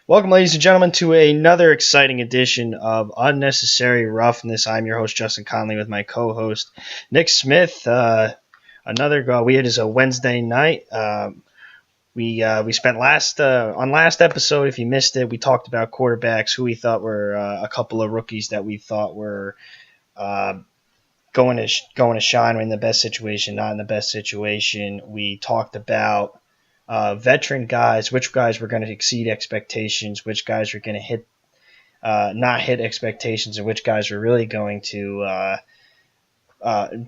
Welcome, ladies and gentlemen, to another exciting edition of Unnecessary Roughness. I'm your host, Justin Conley, with my co-host, Nick Smith. It is a Wednesday night. We spent last episode. If you missed it, we talked about quarterbacks, who we thought were a couple of rookies that we thought were uh, going to shine in the best situation, not in the best situation. We talked about veteran guys, which guys were going to exceed expectations, which guys were going to not hit expectations, and which guys were really going to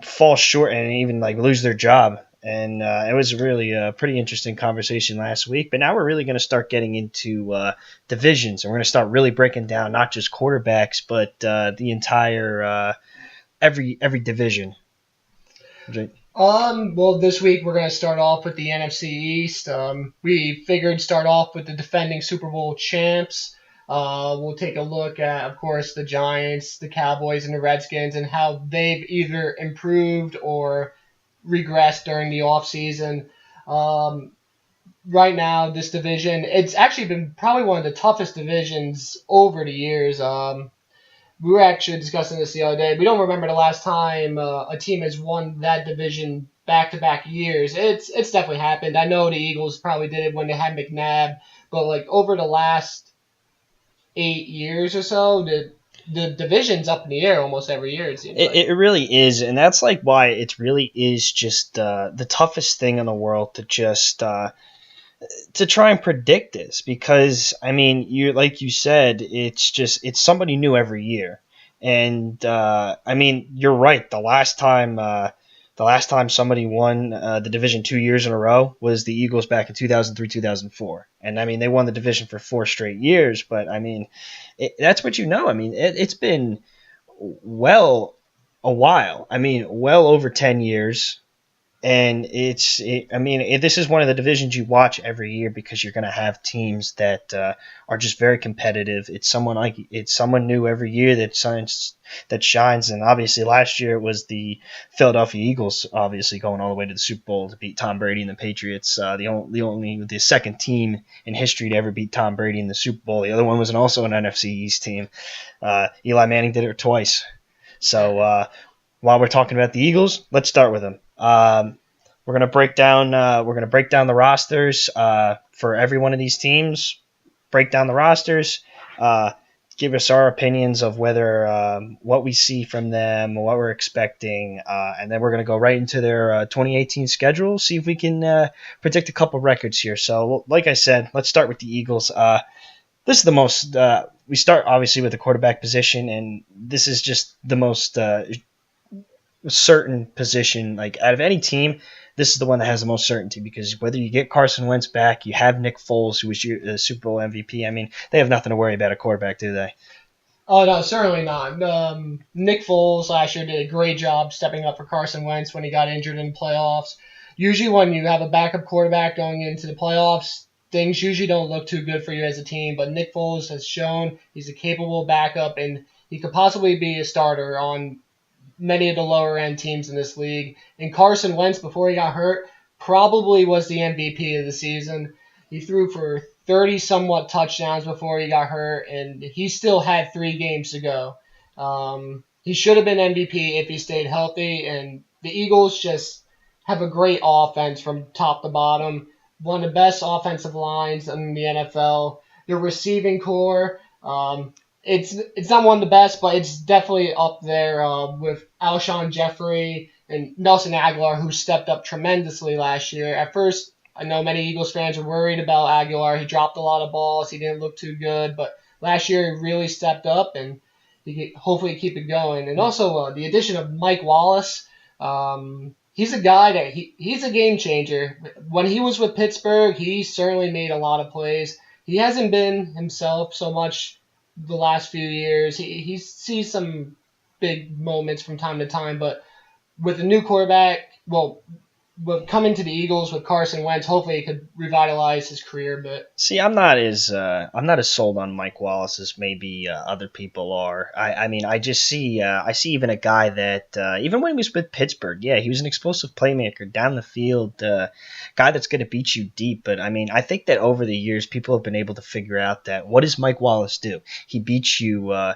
fall short and even like lose their job. And it was really a pretty interesting conversation last week. But now we're really going to start getting into divisions, and we're going to start really breaking down not just quarterbacks, but the entire every division. Well, this week we're going to start off with the NFC East. We figured start off with the defending Super Bowl champs. We'll take a look at, of course, the Giants, the Cowboys, and the Redskins, and how they've either improved or regressed during the offseason. Right now, this division, it's actually been probably one of the toughest divisions over the years. We were actually discussing this the other day. We don't remember the last time a team has won that division back-to-back years. It's definitely happened. I know the Eagles probably did it when they had McNabb, but like over the last 8 years or so, the division's up in the air almost every year. It seems like. It really is, and that's like why it really is just the toughest thing in the world to try and predict this, because I mean, you like you said, it's somebody new every year. And I mean, you're right. The last time somebody won the division 2 years in a row was the Eagles back in 2003, 2004. And I mean, they won the division for 4 straight years. But I mean, that's what you know. I mean, it's been well a while. I mean, well over 10 years. And this is one of the divisions you watch every year, because you're going to have teams that are just very competitive. It's someone new every year that shines. And obviously last year it was the Philadelphia Eagles, obviously going all the way to the Super Bowl to beat Tom Brady and the Patriots. The second team in history to ever beat Tom Brady in the Super Bowl. The other one was also an NFC East team. Eli Manning did it twice. So while we're talking about the Eagles, let's start with them. We're gonna break down the rosters for every one of these teams. Break down the rosters. Give us our opinions of whether what we see from them, what we're expecting, and then we're gonna go right into their 2018 schedule. See if we can predict a couple records here. So, like I said, let's start with the Eagles. This is the most. We start obviously with the quarterback position, and this is just the most certain position. Like out of any team, this is the one that has the most certainty, because whether you get Carson Wentz back, you have Nick Foles, who was your Super Bowl MVP. I mean, they have nothing to worry about at quarterback, do they? Oh no, certainly not. Nick Foles last year did a great job stepping up for Carson Wentz when he got injured in the playoffs. Usually, when you have a backup quarterback going into the playoffs, things usually don't look too good for you as a team. But Nick Foles has shown he's a capable backup, and he could possibly be a starter on many of the lower end teams in this league. And Carson Wentz, before he got hurt, probably was the MVP of the season. He threw for 30 somewhat touchdowns before he got hurt, and he still had 3 games to go. He should have been MVP if he stayed healthy, and the Eagles just have a great offense from top to bottom. One of the best offensive lines in the NFL. The receiving core, it's not one of the best, but it's definitely up there with Alshon Jeffrey and Nelson Aguilar, who stepped up tremendously last year. At first, I know many Eagles fans were worried about Aguilar. He dropped a lot of balls. He didn't look too good, but last year he really stepped up, and he could hopefully keep it going. And also the addition of Mike Wallace. He's a guy that he's a game changer. When he was with Pittsburgh, he certainly made a lot of plays. He hasn't been himself so much the last few years. He sees some big moments from time to time, but with a new quarterback, well, but coming to the Eagles with Carson Wentz, hopefully it could revitalize his career a bit. See, I'm not as sold on Mike Wallace as maybe other people are. I mean, I see even a guy that even when he was with Pittsburgh, yeah, he was an explosive playmaker down the field, guy that's going to beat you deep. But I mean, I think that over the years, people have been able to figure out that what does Mike Wallace do? He beats you.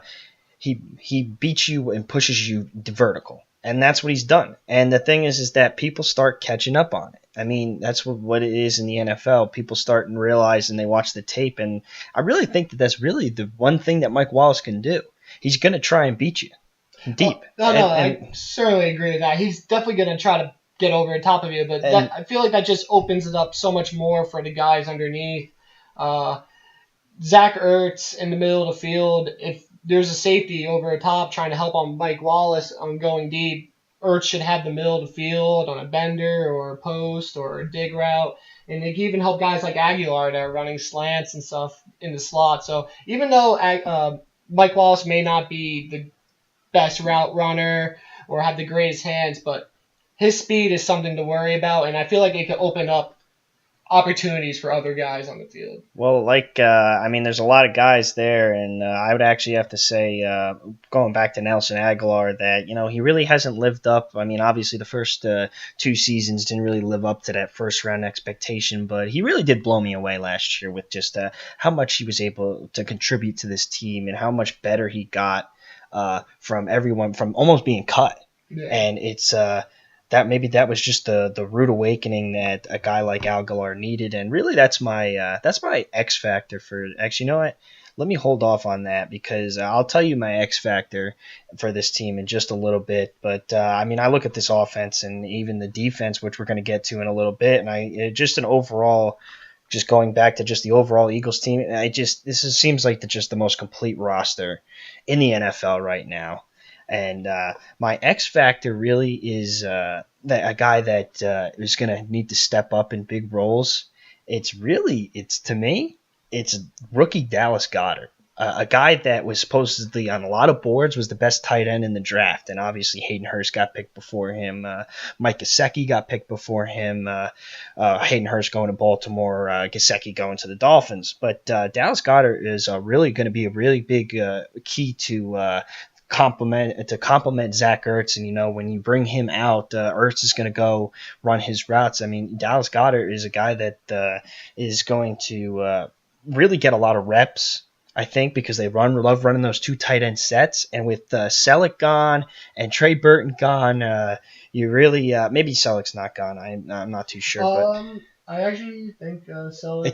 He beats you and pushes you vertical, and that's what he's done. And the thing is that people start catching up on it. I mean, that's what it is in the NFL. People start and realize, and they watch the tape, and I really think that that's really the one thing that Mike Wallace can do. He's going to try and beat you deep, No, I certainly agree with that. He's definitely going to try to get over the top of you, but I feel like that just opens it up so much more for the guys underneath. Zach Ertz in the middle of the field, if there's a safety over the top trying to help on Mike Wallace on going deep, Ertz should have the middle of the field on a bender or a post or a dig route. And they can even help guys like Aguilar that are running slants and stuff in the slot. So even though Mike Wallace may not be the best route runner or have the greatest hands, but his speed is something to worry about. And I feel like it could open up opportunities for other guys on the field. Well, I mean, there's a lot of guys there, and I would actually have to say, going back to Nelson Aguilar, that he really hasn't lived up. I mean, obviously the first 2 seasons didn't really live up to that first round expectation, but he really did blow me away last year with just how much he was able to contribute to this team and how much better he got from everyone, from almost being cut. Yeah. And it's that maybe that was just the rude awakening that a guy like Aguilar needed, and really that's my X factor for. Actually, you know what? Let me hold off on that because I'll tell you my X factor for this team in just a little bit. But I mean, I look at this offense and even the defense, which we're going to get to in a little bit, and just an overall. Just going back to just the overall Eagles team, seems like just the most complete roster in the NFL right now. And my X factor really is a guy that is going to need to step up in big roles. It's to me, it's rookie Dallas Goedert, a guy that was supposedly on a lot of boards was the best tight end in the draft, and obviously Hayden Hurst got picked before him. Mike Gesicki got picked before him. Hayden Hurst going to Baltimore, Gesicki going to the Dolphins. But Dallas Goedert is really going to be a really big key to complement Zach Ertz, and when you bring him out, Ertz is going to go run his routes. I mean, Dallas Goedert is a guy that is going to really get a lot of reps, I think, because they love running those 2 tight end sets, and with Selleck gone and Trey Burton gone, you really maybe Selleck's not gone. I'm not too sure, but I actually think Selleck. I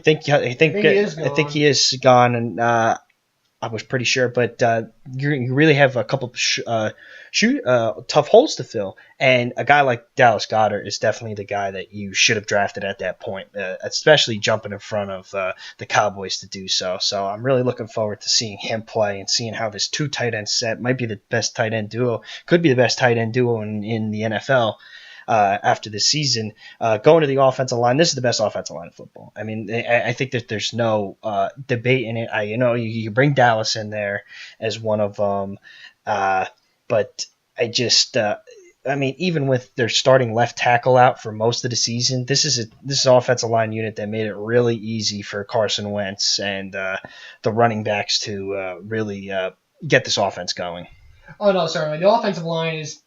think he is gone, and I was pretty sure, but you really have a couple tough holes to fill, and a guy like Dallas Goedert is definitely the guy that you should have drafted at that point, especially jumping in front of the Cowboys to do so. So I'm really looking forward to seeing him play and seeing how this 2 tight end set might be the best tight end duo, could be the best tight end duo in the NFL. After this season, going to the offensive line. This is the best offensive line in football. I mean, I think that there's no debate in it. You bring Dallas in there as one of them, but I mean, even with their starting left tackle out for most of the season, this is an offensive line unit that made it really easy for Carson Wentz and the running backs to really get this offense going. Oh no, sorry. The offensive line is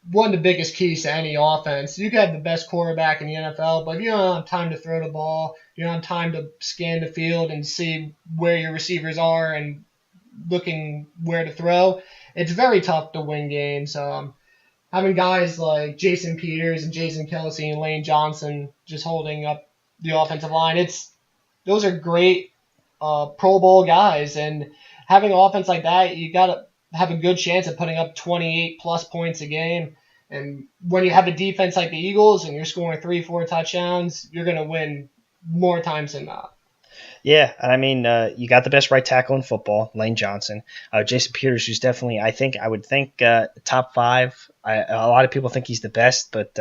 one of the biggest keys to any offense. You can have the best quarterback in the NFL, but if you don't have time to throw the ball, you don't have time to scan the field and see where your receivers are and looking where to throw, it's very tough to win games. Having guys like Jason Peters and Jason Kelsey and Lane Johnson just holding up the offensive line, those are great Pro Bowl guys, and having an offense like that, you got to have a good chance at putting up 28 plus points a game. And when you have a defense like the Eagles and you're scoring 3-4 touchdowns, you're going to win more times than not. Yeah, I mean, you got the best right tackle in football, Lane Johnson. Jason Peters, who's definitely, I would think top 5. A lot of people think he's the best, but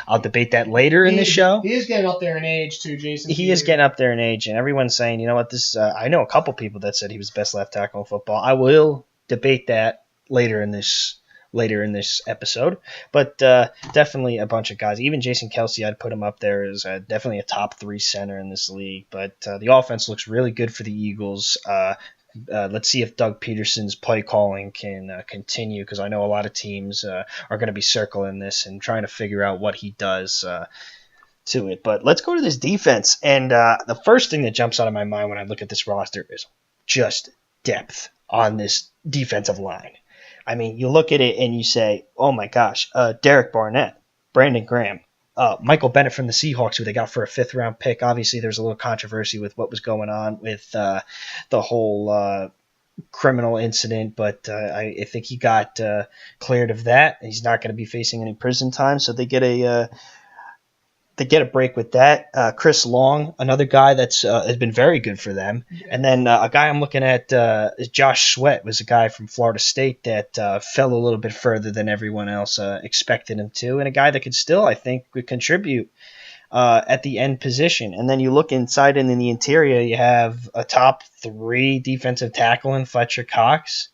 I'll debate that later in the show. He is getting up there in age too, Jason. He is getting up there in age, and everyone's saying, you know what, I know a couple people that said he was the best left tackle in football. I will debate that later in this later in this episode. But definitely a bunch of guys. Even Jason Kelsey, I'd put him up there as definitely a top 3 center in this league. But the offense looks really good for the Eagles. Let's see if Doug Peterson's play calling can continue, because I know a lot of teams are going to be circling this and trying to figure out what he does to it. But let's go to this defense. And the first thing that jumps out of my mind when I look at this roster is just depth on this defensive line. I mean, you look at it and you say, oh my gosh, Derek Barnett, Brandon Graham, Michael Bennett from the Seahawks, who they got for a 5th-round pick. Obviously, there's a little controversy with what was going on with the whole criminal incident, but I think he got cleared of that. He's not going to be facing any prison time, so they get a break with that. Chris Long, another guy that's has been very good for them. And then a guy I'm looking at is Josh Sweat, was a guy from Florida State that fell a little bit further than everyone else expected him to, and a guy that could still, I think, would contribute at the end position. And then you look inside and in the interior, you have a top 3 defensive tackle in Fletcher Cox.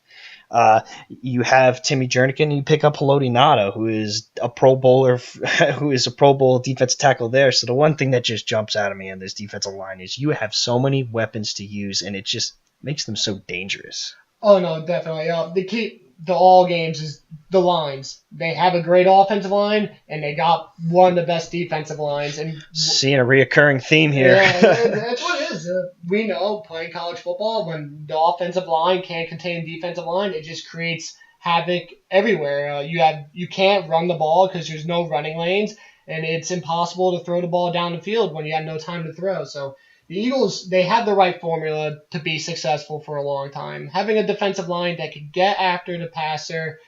You have Timmy Jernigan, and you pick up Haloti Ngata, who is a Pro Bowler, who is a Pro Bowl defensive tackle there. So the one thing that just jumps out at me on this defensive line is you have so many weapons to use, and it just makes them so dangerous. Oh, no, definitely. The key to all games is the lines. They have a great offensive line, and they got one of the best defensive lines. And seeing a reoccurring theme here. Yeah, that's what it is. We know, playing college football, when the offensive line can't contain the defensive line, it just creates havoc everywhere. You can't run the ball because there's no running lanes, and it's impossible to throw the ball down the field when you have no time to throw. So the Eagles, they have the right formula to be successful for a long time. Having a defensive line that can get after the passer,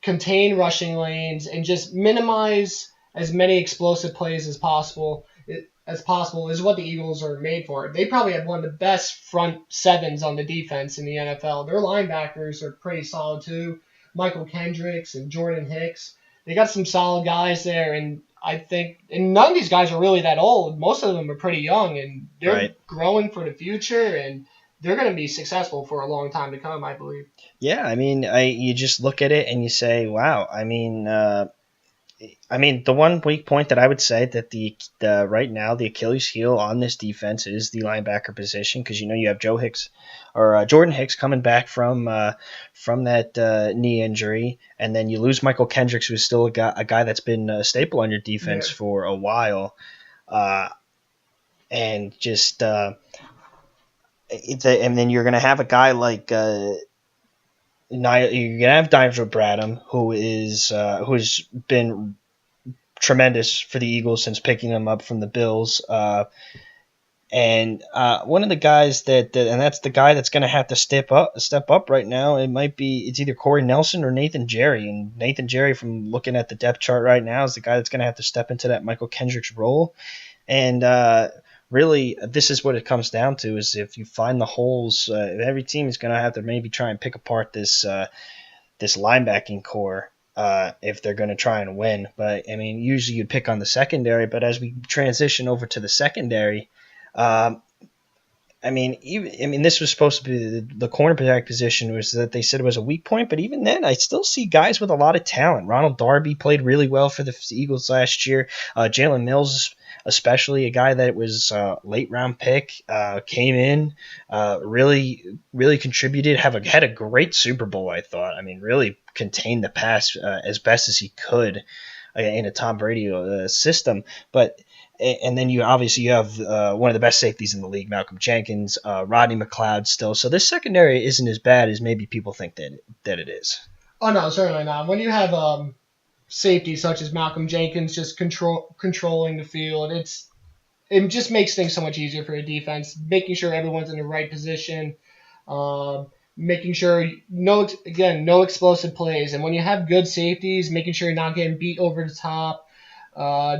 contain rushing lanes, and just minimize as many explosive plays as possible is what the Eagles are made for. They probably have one of the best front sevens on the defense in the NFL. Their linebackers are pretty solid too. Michael Kendricks and Jordan Hicks. They got some solid guys there, and I think, and none of these guys are really that old. Most of them are pretty young, and they're growing for the future, and they're going to be successful for a long time to come, I believe. Yeah, I mean, you just look at it and you say, wow. I mean, the one weak point that I would say that the right now the Achilles heel on this defense is the linebacker position, because you have Jordan Hicks coming back from that knee injury, and then you lose Michael Kendricks, who's still a guy that's been a staple on your defense for a while, and just and then you're gonna have a guy like you're gonna have Nigel Bradham, who's been tremendous for the Eagles since picking him up from the Bills. And one of the guys and that's the guy that's going to have to step up right now. It's either Corey Nelson or Nathan Jerry. And Nathan Jerry, from looking at the depth chart right now, is the guy that's going to have to step into that Michael Kendricks role. And really, this is what it comes down to: is if you find the holes, every team is going to have to maybe try and pick apart this linebacking core. If they're going to try and win. But, I mean, usually you'd pick on the secondary, but as we transition over to the secondary, this was supposed to be the cornerback position, was that they said it was a weak point, but even then, I still see guys with a lot of talent. Ronald Darby played really well for the Eagles last year. Jalen Mills, especially, a guy that was a late-round pick, came in, really, really contributed, had a great Super Bowl, I thought. I mean, really contained the pass as best as he could in a Tom Brady system. And then you have one of the best safeties in the league, Malcolm Jenkins, Rodney McLeod still. So this secondary isn't as bad as maybe people think that it is. Oh, no, certainly not. When you have safety such as Malcolm Jenkins just controlling the field, it just makes things so much easier for a defense, making sure everyone's in the right position, making sure no explosive plays. And when you have good safeties, making sure you're not getting beat over the top,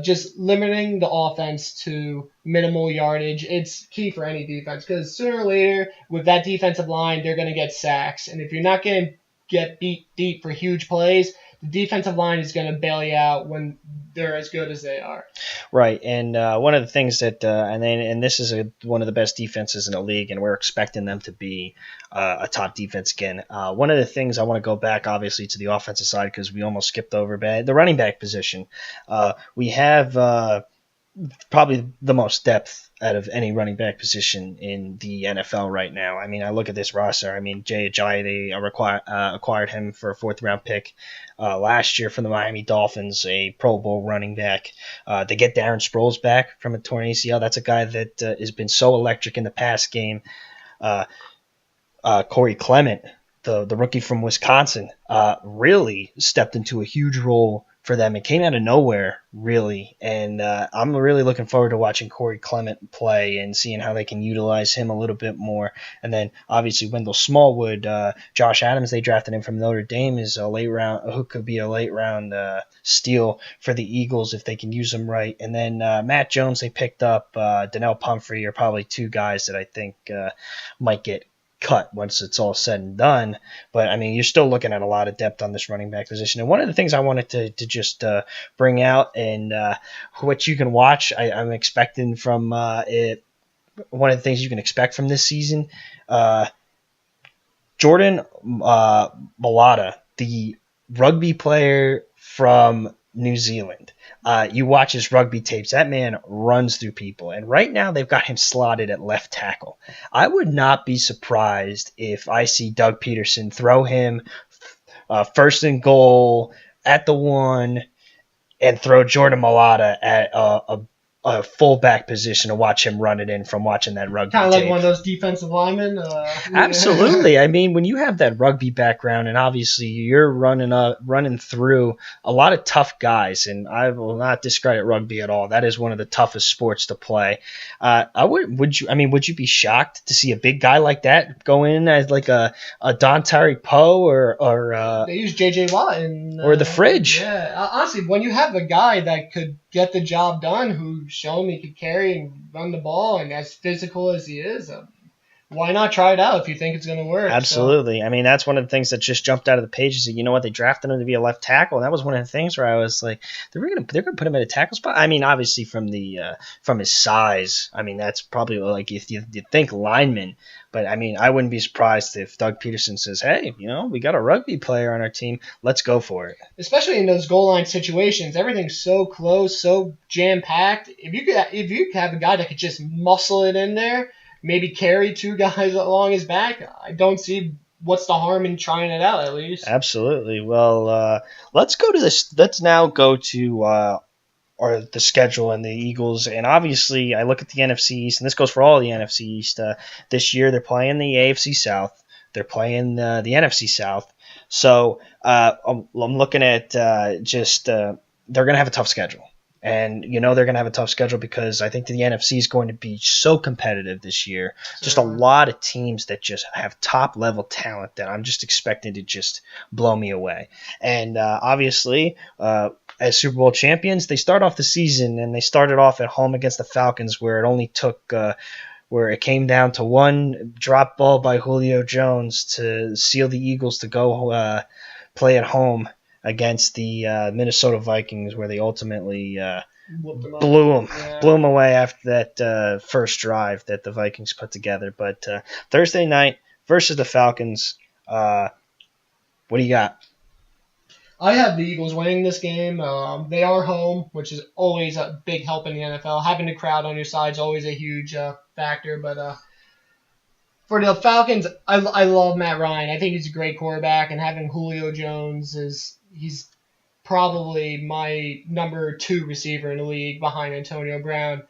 just limiting the offense to minimal yardage. It's key for any defense, because sooner or later with that defensive line, they're going to get sacks. And if you're not going to get beat deep for huge plays, the defensive line is going to bail you out when they're as good as they are. Right, and one of the things that, and this is one of the best defenses in the league, and we're expecting them to be a top defense again. One of the things I want to go back, obviously, to the offensive side because we almost skipped over the running back position. We have probably the most depth out of any running back position in the NFL right now. I mean, I look at this roster. I mean, Jay Ajayi, they acquired him for a fourth-round pick last year from the Miami Dolphins, a Pro Bowl running back. They get Darren Sproles back from a torn ACL. That's a guy that has been so electric in the pass game. Uh, Corey Clement, the rookie from Wisconsin, really stepped into a huge role for them. It came out of nowhere, really, and I'm really looking forward to watching Corey Clement play and seeing how they can utilize him a little bit more. And then obviously Wendell Smallwood, Josh Adams, they drafted him from Notre Dame, is a late round, who could be a late round steal for the Eagles if they can use him right. And then Matt Jones, they picked up Donnell Pumphrey, are probably two guys that I think might get cut once it's all said and done. But I mean, you're still looking at a lot of depth on this running back position. And one of the things I wanted to just bring out and what you can watch, I'm expecting from it. One of the things you can expect from this season, Jordan Mailata, the rugby player from New Zealand. You watch his rugby tapes. That man runs through people. And right now they've got him slotted at left tackle. I would not be surprised if I see Doug Peterson throw him first and goal at the 1 and throw Jordan Mailata at a fullback position to watch him run it in from watching that rugby Kind of like tape. one of those defensive linemen. Absolutely. I mean, when you have that rugby background and obviously you're running through a lot of tough guys, and I will not discredit rugby at all. That is one of the toughest sports to play. Would you be shocked to see a big guy like that go in as like a Don Terry Poe or they use J.J. Watt or the Fridge? Yeah, honestly, when you have a guy that could get the job done, who shown he could carry and run the ball, and as physical as he is, why not try it out if you think it's going to work? Absolutely. So, I mean, that's one of the things that just jumped out of the pages. You know what? They drafted him to be a left tackle, and that was one of the things where I was like, they're gonna put him at a tackle spot. I mean, obviously from his size. I mean, that's probably like if you think lineman. But I mean, I wouldn't be surprised if Doug Peterson says, "Hey, we got a rugby player on our team. Let's go for it." Especially in those goal line situations, everything's so close, so jam packed. If you could have a guy that could just muscle it in there, maybe carry two guys along his back, I don't see what's the harm in trying it out at least. Absolutely. Well, let's go to this. Let's now go to or the schedule and the Eagles. And obviously, I look at the NFC East, and this goes for all the NFC East. This year, they're playing the AFC South. They're playing the NFC South. So I'm looking at they're going to have a tough schedule. And they're going to have a tough schedule because I think the NFC is going to be so competitive this year. Sure. Just a lot of teams that just have top-level talent that I'm just expecting to just blow me away. And obviously, as Super Bowl champions, they start off the season, and they started off at home against the Falcons, where it only took where it came down to one drop ball by Julio Jones to seal the Eagles to go play at home against the Minnesota Vikings, where they ultimately blew them away after that first drive that the Vikings put together. But Thursday night versus the Falcons, what do you got? I have the Eagles winning this game. They are home, which is always a big help in the NFL. Having the crowd on your side is always a huge factor. But for the Falcons, I love Matt Ryan. I think he's a great quarterback, and having Julio Jones he's probably my number 2 receiver in the league behind Antonio Brown.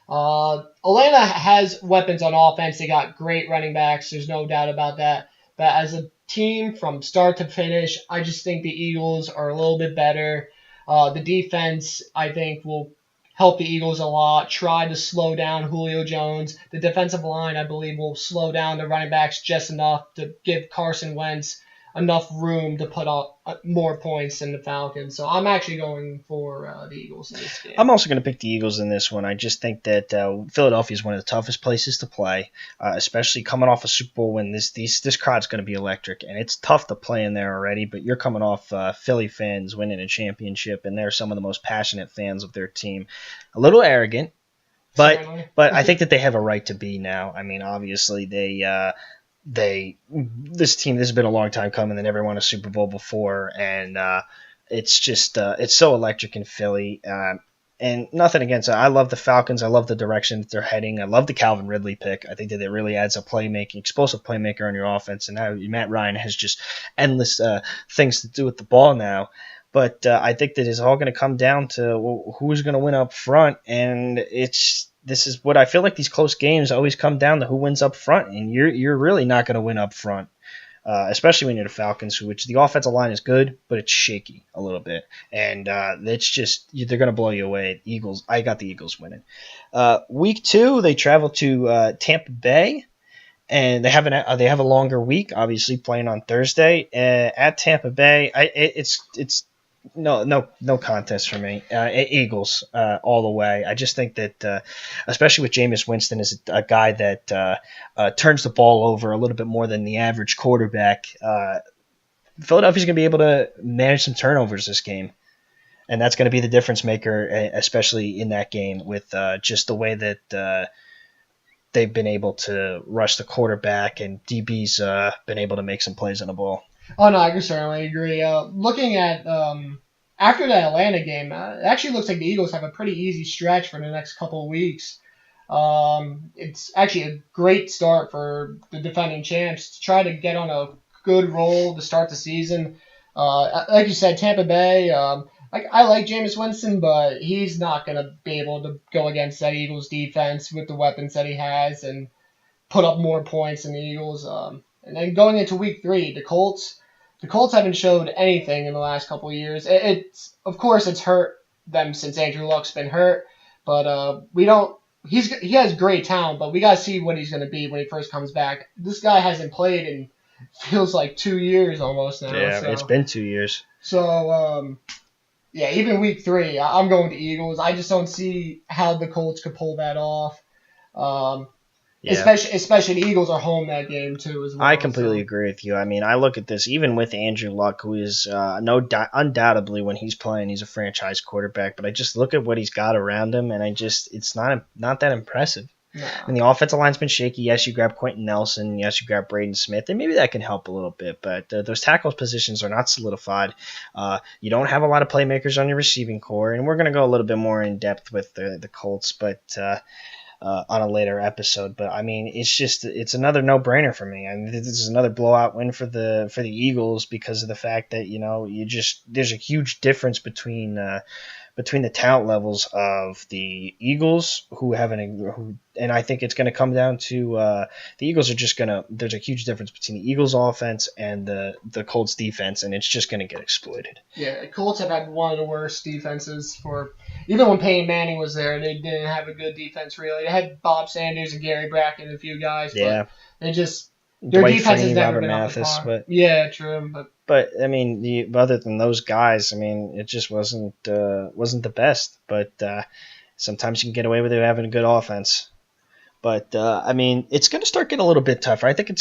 Atlanta has weapons on offense. They got great running backs. There's no doubt about that. But as a team from start to finish, I just think the Eagles are a little bit better. The defense, I think, will help the Eagles a lot, try to slow down Julio Jones. The defensive line, I believe, will slow down the running backs just enough to give Carson Wentz enough room to put up more points than the Falcons. So I'm actually going for the Eagles in this game. I'm also going to pick the Eagles in this one. I just think that Philadelphia is one of the toughest places to play, especially coming off a Super Bowl win. This crowd's going to be electric, and it's tough to play in there already. But you're coming off Philly fans winning a championship, and they're some of the most passionate fans of their team. A little arrogant, but I think that they have a right to be now. I mean, obviously this team, this has been a long time coming. They never won a Super Bowl before, and it's just it's so electric in Philly. And nothing against it. I love the Falcons. I love the direction that they're heading. I love the Calvin Ridley pick. I think that it really adds a explosive playmaker on your offense. And now Matt Ryan has just endless things to do with the ball now. But I think that it's all going to come down to who's going to win up front. And this is what I feel like these close games always come down to who wins up front. And you're really not going to win up front. Especially when you're the Falcons, which the offensive line is good, but it's shaky a little bit, and it's just they're going to blow you away. Eagles, I got the Eagles winning. Week 2, they travel to Tampa Bay, and they have a longer week, obviously playing on Thursday at Tampa Bay. It's no contest for me. Eagles all the way. I just think that, especially with Jameis Winston, is a guy that turns the ball over a little bit more than the average quarterback. Philadelphia's going to be able to manage some turnovers this game, and that's going to be the difference maker, especially in that game with just the way that they've been able to rush the quarterback and DB's been able to make some plays on the ball. Oh, no, I can certainly agree. Looking at after the Atlanta game, it actually looks like the Eagles have a pretty easy stretch for the next couple of weeks. It's actually a great start for the defending champs to try to get on a good roll to start the season. Like you said, Tampa Bay, I like Jameis Winston, but he's not going to be able to go against that Eagles defense with the weapons that he has and put up more points than the Eagles. And then going into week 3, the Colts haven't showed anything in the last couple of years. Of course it's hurt them since Andrew Luck's been hurt, but he has great talent, but we gotta see what he's gonna be when he first comes back. This guy hasn't played in feels like 2 years almost now. Yeah, so. It's been 2 years. So even week 3, I'm going to Eagles. I just don't see how the Colts could pull that off. Yeah. Especially the Eagles are home that game too as well. I completely agree with you. I mean, I look at this even with Andrew Luck, who is undoubtedly when he's playing, he's a franchise quarterback. But I just look at what he's got around him, and it's not that impressive. No. And the offensive line's been shaky. Yes, you grab Quentin Nelson. Yes, you grab Braden Smith, and maybe that can help a little bit. But those tackle positions are not solidified. You don't have a lot of playmakers on your receiving core, and we're going to go a little bit more in depth with the Colts, but. On a later episode, but I mean, it's another no-brainer for me. I mean, this is another blowout win for the Eagles because of the fact that there's a huge difference between the talent levels of the Eagles and I think it's going to come down to the Eagles there's a huge difference between the Eagles offense and the Colts defense, and it's just going to get exploited. Yeah, the Colts have had one of the worst defenses even when Peyton Manning was there, they didn't have a good defense really. They had Bob Sanders and Gary Brackett and a few guys, but they just their Dwight defense has Freeney, never Robert been Mathis, up to par. Yeah, true, But I mean, other than those guys, I mean, it just wasn't the best. But sometimes you can get away with it having a good offense. But I mean, it's going to start getting a little bit tougher. I think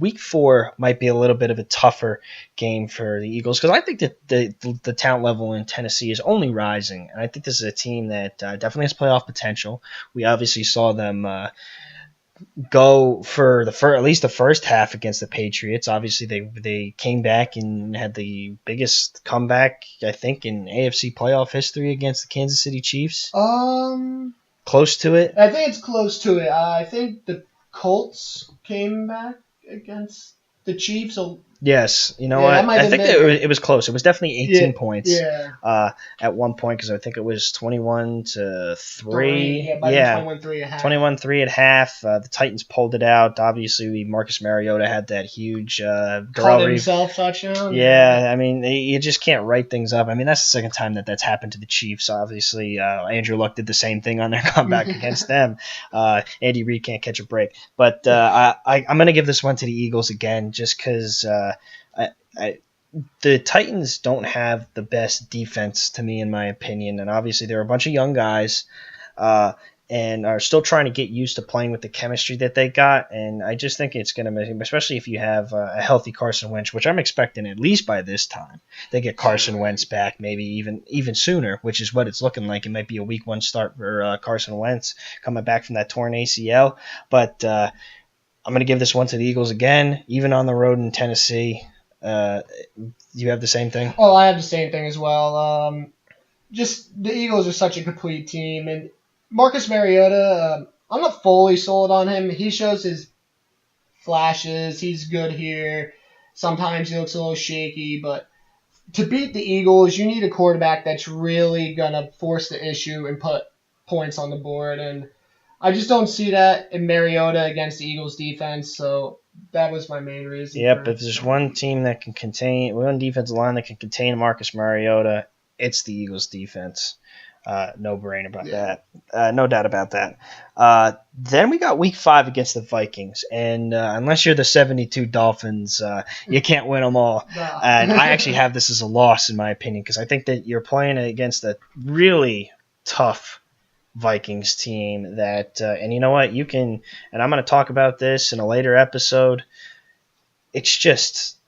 week 4 might be a little bit of a tougher game for the Eagles because I think that the talent level in Tennessee is only rising, and I think this is a team that definitely has playoff potential. We obviously saw them. Go for at least the first half against the Patriots. Obviously, they came back and had the biggest comeback, I think, in AFC playoff history against the Kansas City Chiefs. Close to it? I think it's close to it. I think the Colts came back against the Chiefs. Yes, you know what? I think that it was close. It was definitely 18 points at one point because I think it was 21-3. Yeah, 21-3 at half. 21-3 at half. The Titans pulled it out. Obviously, Marcus Mariota had that huge caught himself touchdown. Yeah, I mean, you just can't write things up. I mean, that's the second time that's happened to the Chiefs. Obviously, Andrew Luck did the same thing on their comeback against them. Andy Reid can't catch a break. But I'm going to give this one to the Eagles again just because I, I the Titans don't have the best defense to me, in my opinion, and obviously they're a bunch of young guys. Uh, and are still trying to get used to playing with the chemistry that they got. And I just think it's going to, especially if you have a healthy Carson Wentz, which I'm expecting at least by this time, they get Carson Wentz back, maybe even sooner, which is what it's looking like. It might be a week one start for Carson Wentz coming back from that torn ACL. But I'm going to give this one to the Eagles again, even on the road in Tennessee. You have the same thing? Oh, I have the same thing as well. Just the Eagles are such a complete team, and Marcus Mariota, I'm not fully sold on him. He shows his flashes. He's good here. Sometimes he looks a little shaky, but to beat the Eagles, you need a quarterback that's really going to force the issue and put points on the board. And I just don't see that in Mariota against the Eagles defense. So that was my main reason. Yep, if there's one team that can contain, one defensive line that can contain Marcus Mariota, it's the Eagles defense. No brain about that. No doubt about that. Then we got week 5 against the Vikings. And unless you're the 72 Dolphins, you can't win them all. And I actually have this as a loss, in my opinion, because I think that you're playing against a really tough Vikings team that, and you know what, you can, and I'm going to talk about this in a later episode. It's just,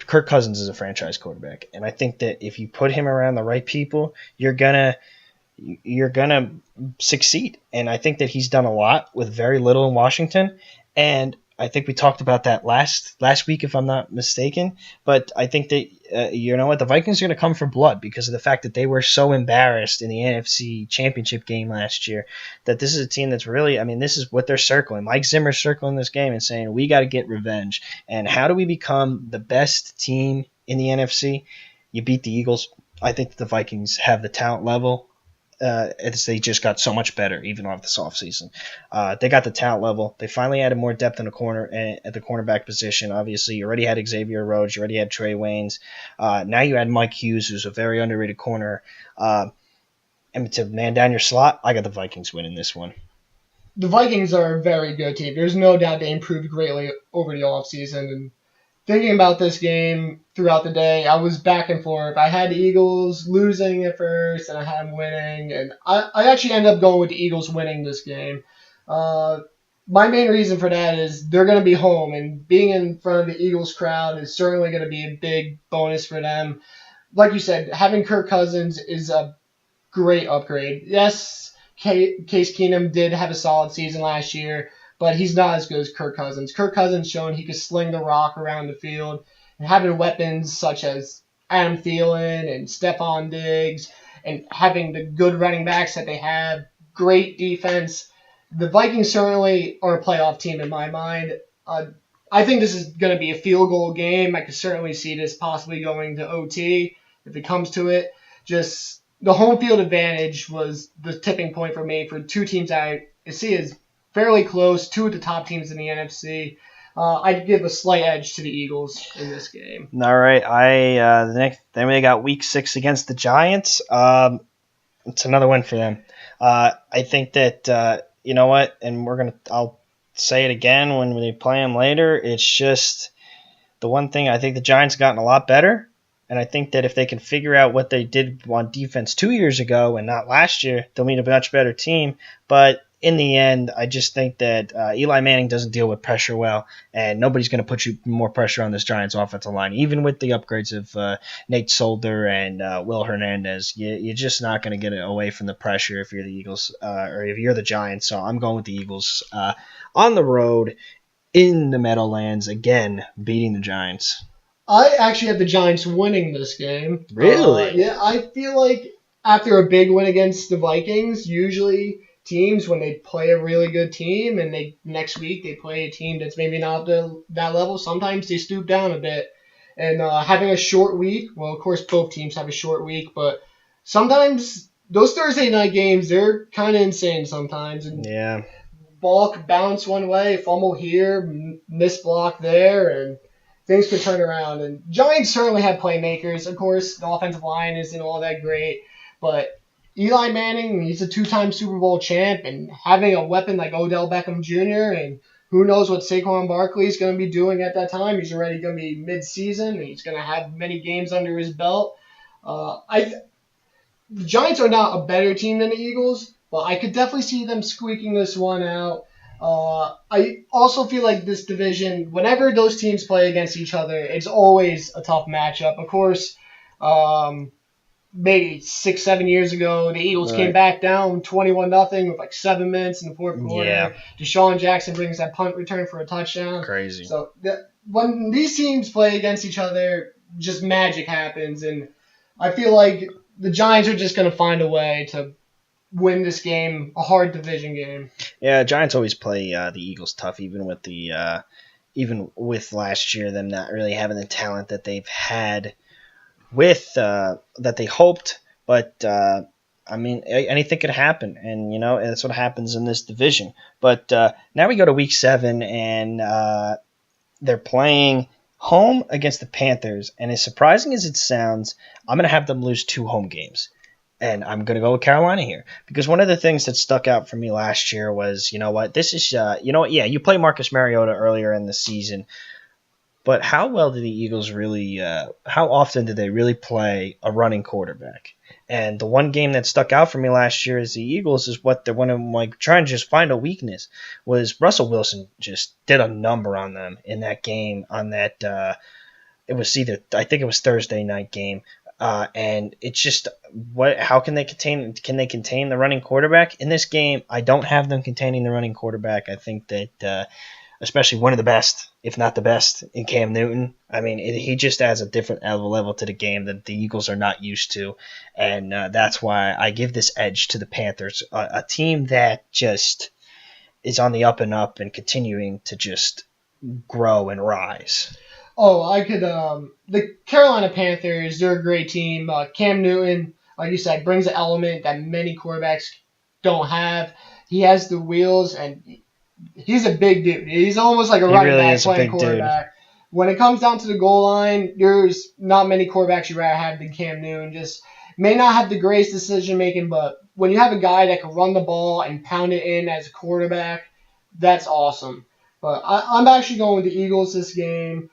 Kirk Cousins is a franchise quarterback, and I think that if you put him around the right people, you're gonna succeed. And I think that he's done a lot with very little in Washington, and I think we talked about that last week, if I'm not mistaken. But I think that you know what, the Vikings are going to come for blood because of the fact that they were so embarrassed in the NFC Championship game last year. That this is a team that's really, I mean, this is what they're circling. Mike Zimmer's circling this game and saying we got to get revenge. And how do we become the best team in the NFC? You beat the Eagles. I think the Vikings have the talent level. They just got so much better even off this offseason. They got the talent level. They finally added more depth in the corner at the cornerback position. Obviously, you already had Xavier Rhodes. You already had Trey Waynes. Now you add Mike Hughes, who's a very underrated corner. And to man down your slot, I got the Vikings winning this one. The Vikings are a very good team. There's no doubt they improved greatly over the offseason. And thinking about this game throughout the day, I was back and forth. I had the Eagles losing at first, and I had them winning. And I actually ended up going with the Eagles winning this game. My main reason for that is they're going to be home, and being in front of the Eagles crowd is certainly going to be a big bonus for them. Like you said, having Kirk Cousins is a great upgrade. Yes, Case Keenum did have a solid season last year, but he's not as good as Kirk Cousins. Kirk Cousins shown he could sling the rock around the field, and having weapons such as Adam Thielen and Stephon Diggs, and having the good running backs that they have, great defense. The Vikings certainly are a playoff team in my mind. I think this is going to be a field goal game. I could certainly see this possibly going to OT if it comes to it. Just the home field advantage was the tipping point for me for two teams I see as fairly close, two of the top teams in the NFC. I'd give a slight edge to the Eagles in this game. All right, then we got Week 6 against the Giants. It's another win for them. I think that you know what, and I'll say it again when we play them later. It's just the one thing. I think the Giants have gotten a lot better. And I think that if they can figure out what they did on defense 2 years ago and not last year, they'll meet a much better team. But in the end, I just think that Eli Manning doesn't deal with pressure well, and nobody's going to put you more pressure on this Giants offensive line. Even with the upgrades of Nate Solder and Will Hernandez, you're just not going to get away from the pressure if you're the Eagles or if you're the Giants. So I'm going with the Eagles on the road in the Meadowlands, again, beating the Giants. I actually have the Giants winning this game. Really? Yeah, I feel like after a big win against the Vikings, usually teams, when they play a really good team and next week they play a team that's maybe not that level, sometimes they stoop down a bit. And having a short week, well, of course, both teams have a short week, but sometimes those Thursday night games, they're kind of insane sometimes. And yeah. Ball could bounce one way, fumble here, miss block there, and things could turn around. And Giants certainly have playmakers. Of course, the offensive line isn't all that great, but Eli Manning, he's a two-time Super Bowl champ, and having a weapon like Odell Beckham Jr. and Who knows what Saquon Barkley is going to be doing at that time? He's already going to be mid-season, and he's going to have many games under his belt. The Giants are not a better team than the Eagles, but I could definitely see them squeaking this one out. I also feel like this division, whenever those teams play against each other, it's always a tough matchup. Of course, maybe 6-7 years ago, the Eagles came back down 21-0 with like 7 minutes in the fourth quarter. Yeah. Deshaun Jackson brings that punt return for a touchdown. Crazy. So when these teams play against each other, just magic happens, and I feel like the Giants are just going to find a way to win this game, a hard division game. Yeah, Giants always play the Eagles tough, even with last year them not really having the talent that they've had with that they hoped. But I mean, anything could happen, and that's what happens in this division. But now we go to Week 7, and they're playing home against the Panthers. And as surprising as it sounds, I'm going to have them lose 2 home games. And I'm going to go with Carolina here. Because one of the things that stuck out for me last year was, this is, you play Marcus Mariota earlier in the season. But how well do the Eagles really, how often do they really play a running quarterback? And the one game that stuck out for me last year as the Eagles is what they're one of them, like trying to just find a weakness was Russell Wilson just did a number on them in that game on that, I think it was Thursday night game. And it's just how can they contain the running quarterback in this game? I don't have them containing the running quarterback. I think that especially one of the best, if not the best, in Cam Newton. I mean, he just adds a different level to the game that the Eagles are not used to, and that's why I give this edge to the Panthers, a team that just is on the up and up and continuing to just grow and rise. Oh, the Carolina Panthers, they're a great team. Cam Newton, like you said, brings an element that many quarterbacks don't have. He has the wheels, and he's a big dude. He's almost like a running back playing quarterback. Dude. When it comes down to the goal line, there's not many quarterbacks you'd rather have than Cam Newton. Just may not have the greatest decision making, but when you have a guy that can run the ball and pound it in as a quarterback, that's awesome. But I'm actually going with the Eagles this game.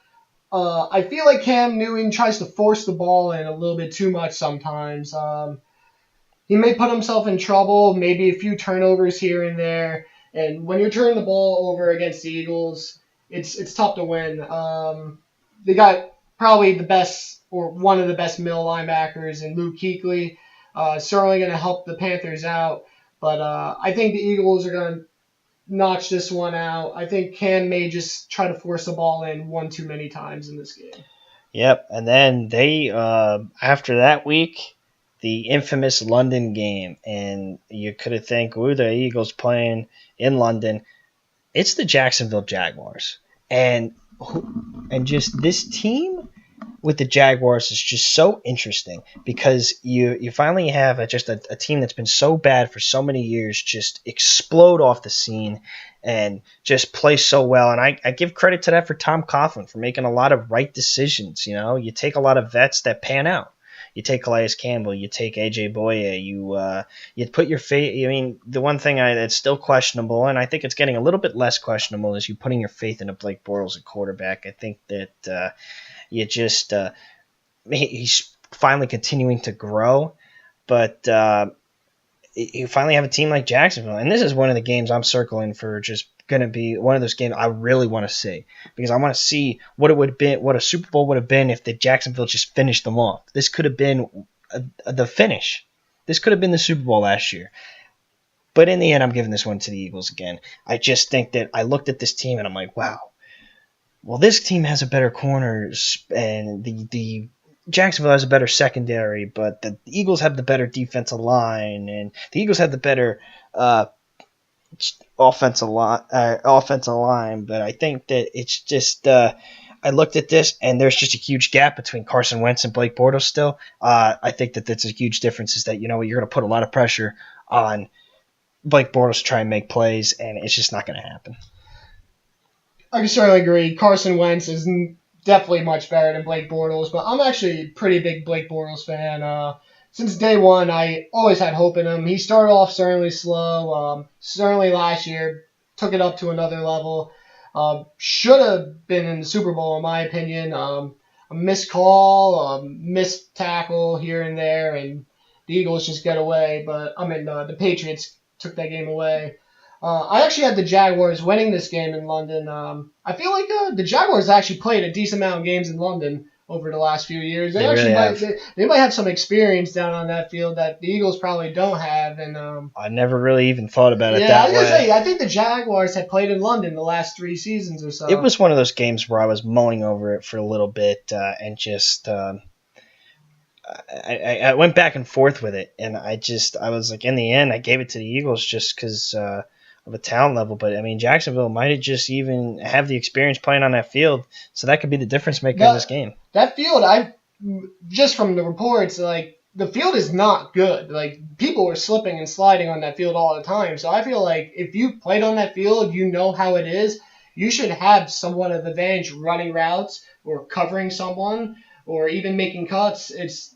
I feel like Cam Newton tries to force the ball in a little bit too much sometimes. He may put himself in trouble, maybe a few turnovers here and there. And when you're turning the ball over against the Eagles, it's tough to win. They got probably the best or one of the best middle linebackers in Luke Kuechly. Certainly going to help the Panthers out. But I think the Eagles are going to notch this one out. I think Cam may just try to force the ball in one too many times in this game. Yep, and then they after that week, the infamous London game, and you could have think, ooh, the Eagles playing in London. It's the Jacksonville Jaguars, and just this team with the Jaguars is just so interesting because you finally have a team that's been so bad for so many years just explode off the scene and just play so well. And I give credit to that for Tom Coughlin for making a lot of right decisions. You take a lot of vets that pan out. You take Calais Campbell, you take A.J. Boye, you put your faith. I mean, the one thing that's still questionable, and I think it's getting a little bit less questionable, is you putting your faith into Blake Bortles at quarterback. I think that he's finally continuing to grow, but you finally have a team like Jacksonville, and this is one of the games I'm circling for just going to be one of those games I really want to see because I want to see what it would have been, what a Super Bowl would have been if the Jacksonville just finished them off. This could have been the finish. This could have been the Super Bowl last year. But in the end, I'm giving this one to the Eagles again. I just think that I looked at this team and I'm like, wow. Well, this team has a better corners and the Jacksonville has a better secondary, but the Eagles have the better defensive line and the Eagles have the better offensive line, but I think that it's just I looked at this and there's just a huge gap between Carson Wentz and Blake Bortles still. I think that that's a huge difference is that you're going to put a lot of pressure on Blake Bortles to try and make plays, and it's just not going to happen. I can certainly agree. Carson Wentz is definitely much better than Blake Bortles, but I'm actually a pretty big Blake Bortles fan. Since day one, I always had hope in him. He started off certainly slow. Certainly last year took it up to another level. Should have been in the Super Bowl, in my opinion. A missed call, a missed tackle here and there, and the Eagles just get away. But the Patriots took that game away. I actually had the Jaguars winning this game in London. I feel like the Jaguars actually played a decent amount of games in London over the last few years. They They actually really might have. they might have some experience down on that field that the Eagles probably don't have. And I never really even thought about it yeah, I that was gonna way. say I think the Jaguars had played in London the last 3 seasons or It so. was one of those games where I was mulling over it for a little bit and just I went back and forth with it, and I was like, in the end, I gave it to the Eagles just because of a talent level. But I mean, Jacksonville might have just even have the experience playing on that field, so that could be the difference maker in this That game. that field, I just from the reports, like the field is not good. Like people were slipping and sliding on that field all the time. So I feel like if you played on that field, you know how it is. You should have somewhat of advantage running routes or covering someone or even making cuts. It's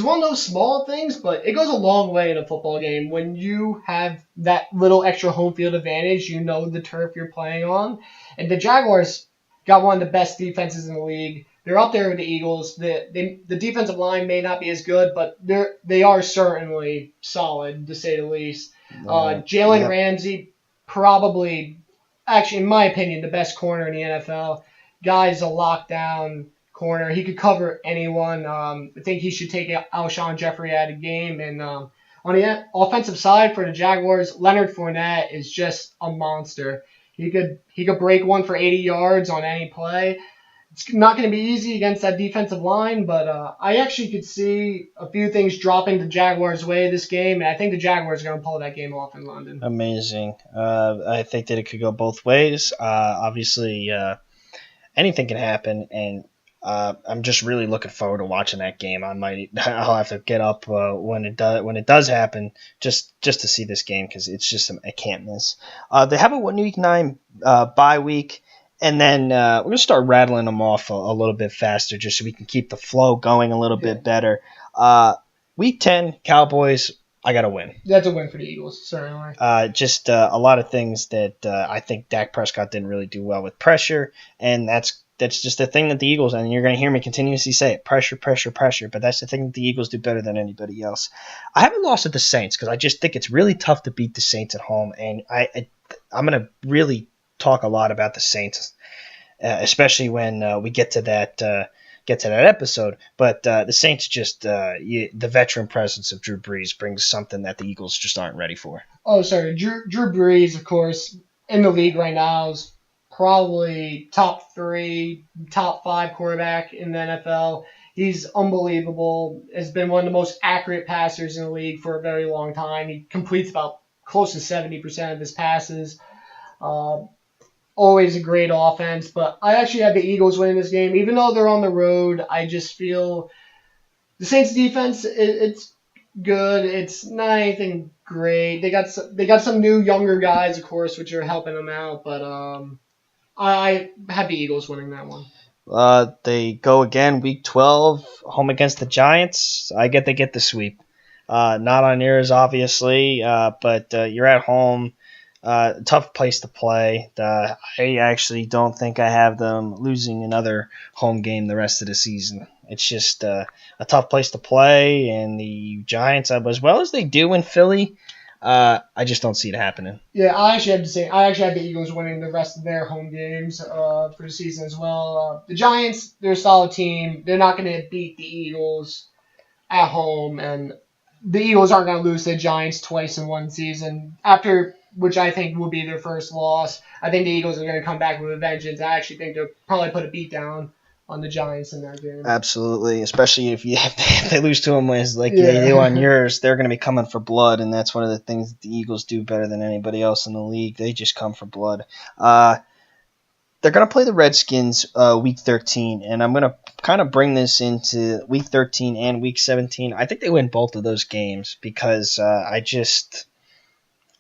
one of those small things, but it goes a long way in a football game. When you have that little extra home field advantage, you know the turf you're playing on. And the Jaguars got one of the best defenses in the league. They're up there with the Eagles. The defensive line may not be as good, but they are certainly solid to say the least. Jalen Yep. Ramsey, probably, actually in my opinion, the best corner in the NFL. Guy's a lockdown corner. He could cover anyone. I think he should take Alshon Jeffrey out of the game. And on the offensive side for the Jaguars, Leonard Fournette is just a monster. He could break one for 80 yards on any play. It's not going to be easy against that defensive line, but I actually could see a few things dropping the Jaguars' way this game, and I think the Jaguars are going to pull that game off in London. Amazing. I think that it could go both ways. Obviously, anything can happen, and I'm just really looking forward to watching that game. I'll have to get up when it does happen, just to see this game because it's just I can't miss. They have a 1 week 9 bye week, and then we're gonna start rattling them off a little bit faster, just so we can keep the flow going a little Okay. bit better. Week 10, Cowboys. I gotta win. That's a win for the Eagles, certainly. Just a lot of things that I think Dak Prescott didn't really do well with pressure, and that's just the thing that the Eagles, and you're going to hear me continuously say it, pressure, pressure, pressure, but that's the thing that the Eagles do better than anybody else. I haven't lost at the Saints because I just think it's really tough to beat the Saints at home, and I'm going to really talk a lot about the Saints, especially when we get to that episode. But the Saints the veteran presence of Drew Brees brings something that the Eagles just aren't ready for. Oh, sorry. Drew Brees, of course, in the league right now is probably top 3, top 5 quarterback in the NFL. He's unbelievable. Has been one of the most accurate passers in the league for a very long time. He completes about close to 70% of his passes. Uh, Always a great offense, but I actually have the Eagles winning this game. Even though they're on the road, I just feel the Saints defense, it's good. It's not anything great. They got some new younger guys, of course, which are helping them out. But I have the Eagles winning that one. They go again, week 12, home against the Giants. They get the sweep. Not on yours, obviously, but you're at home. Tough place to play. I actually don't think I have them losing another home game the rest of the season. It's just a tough place to play, and the Giants, as well as they do in Philly, I just don't see it happening. Yeah, I actually have to say I actually have the Eagles winning the rest of their home games for the season as well. The Giants, they're a solid team. They're not going to beat the Eagles at home, and the Eagles aren't going to lose to the Giants twice in one season. After which I think will be their first loss. I think the Eagles are going to come back with a vengeance. I actually think they'll probably put a beat down on the Giants in that game. Absolutely, especially if they lose to them as like Yeah. they do on yours, they're going to be coming for blood, and that's one of the things that the Eagles do better than anybody else in the league. They just come for blood. They're going to play the Redskins week 13, and I'm going to kind of bring this into week 13 and week 17. I think they win both of those games because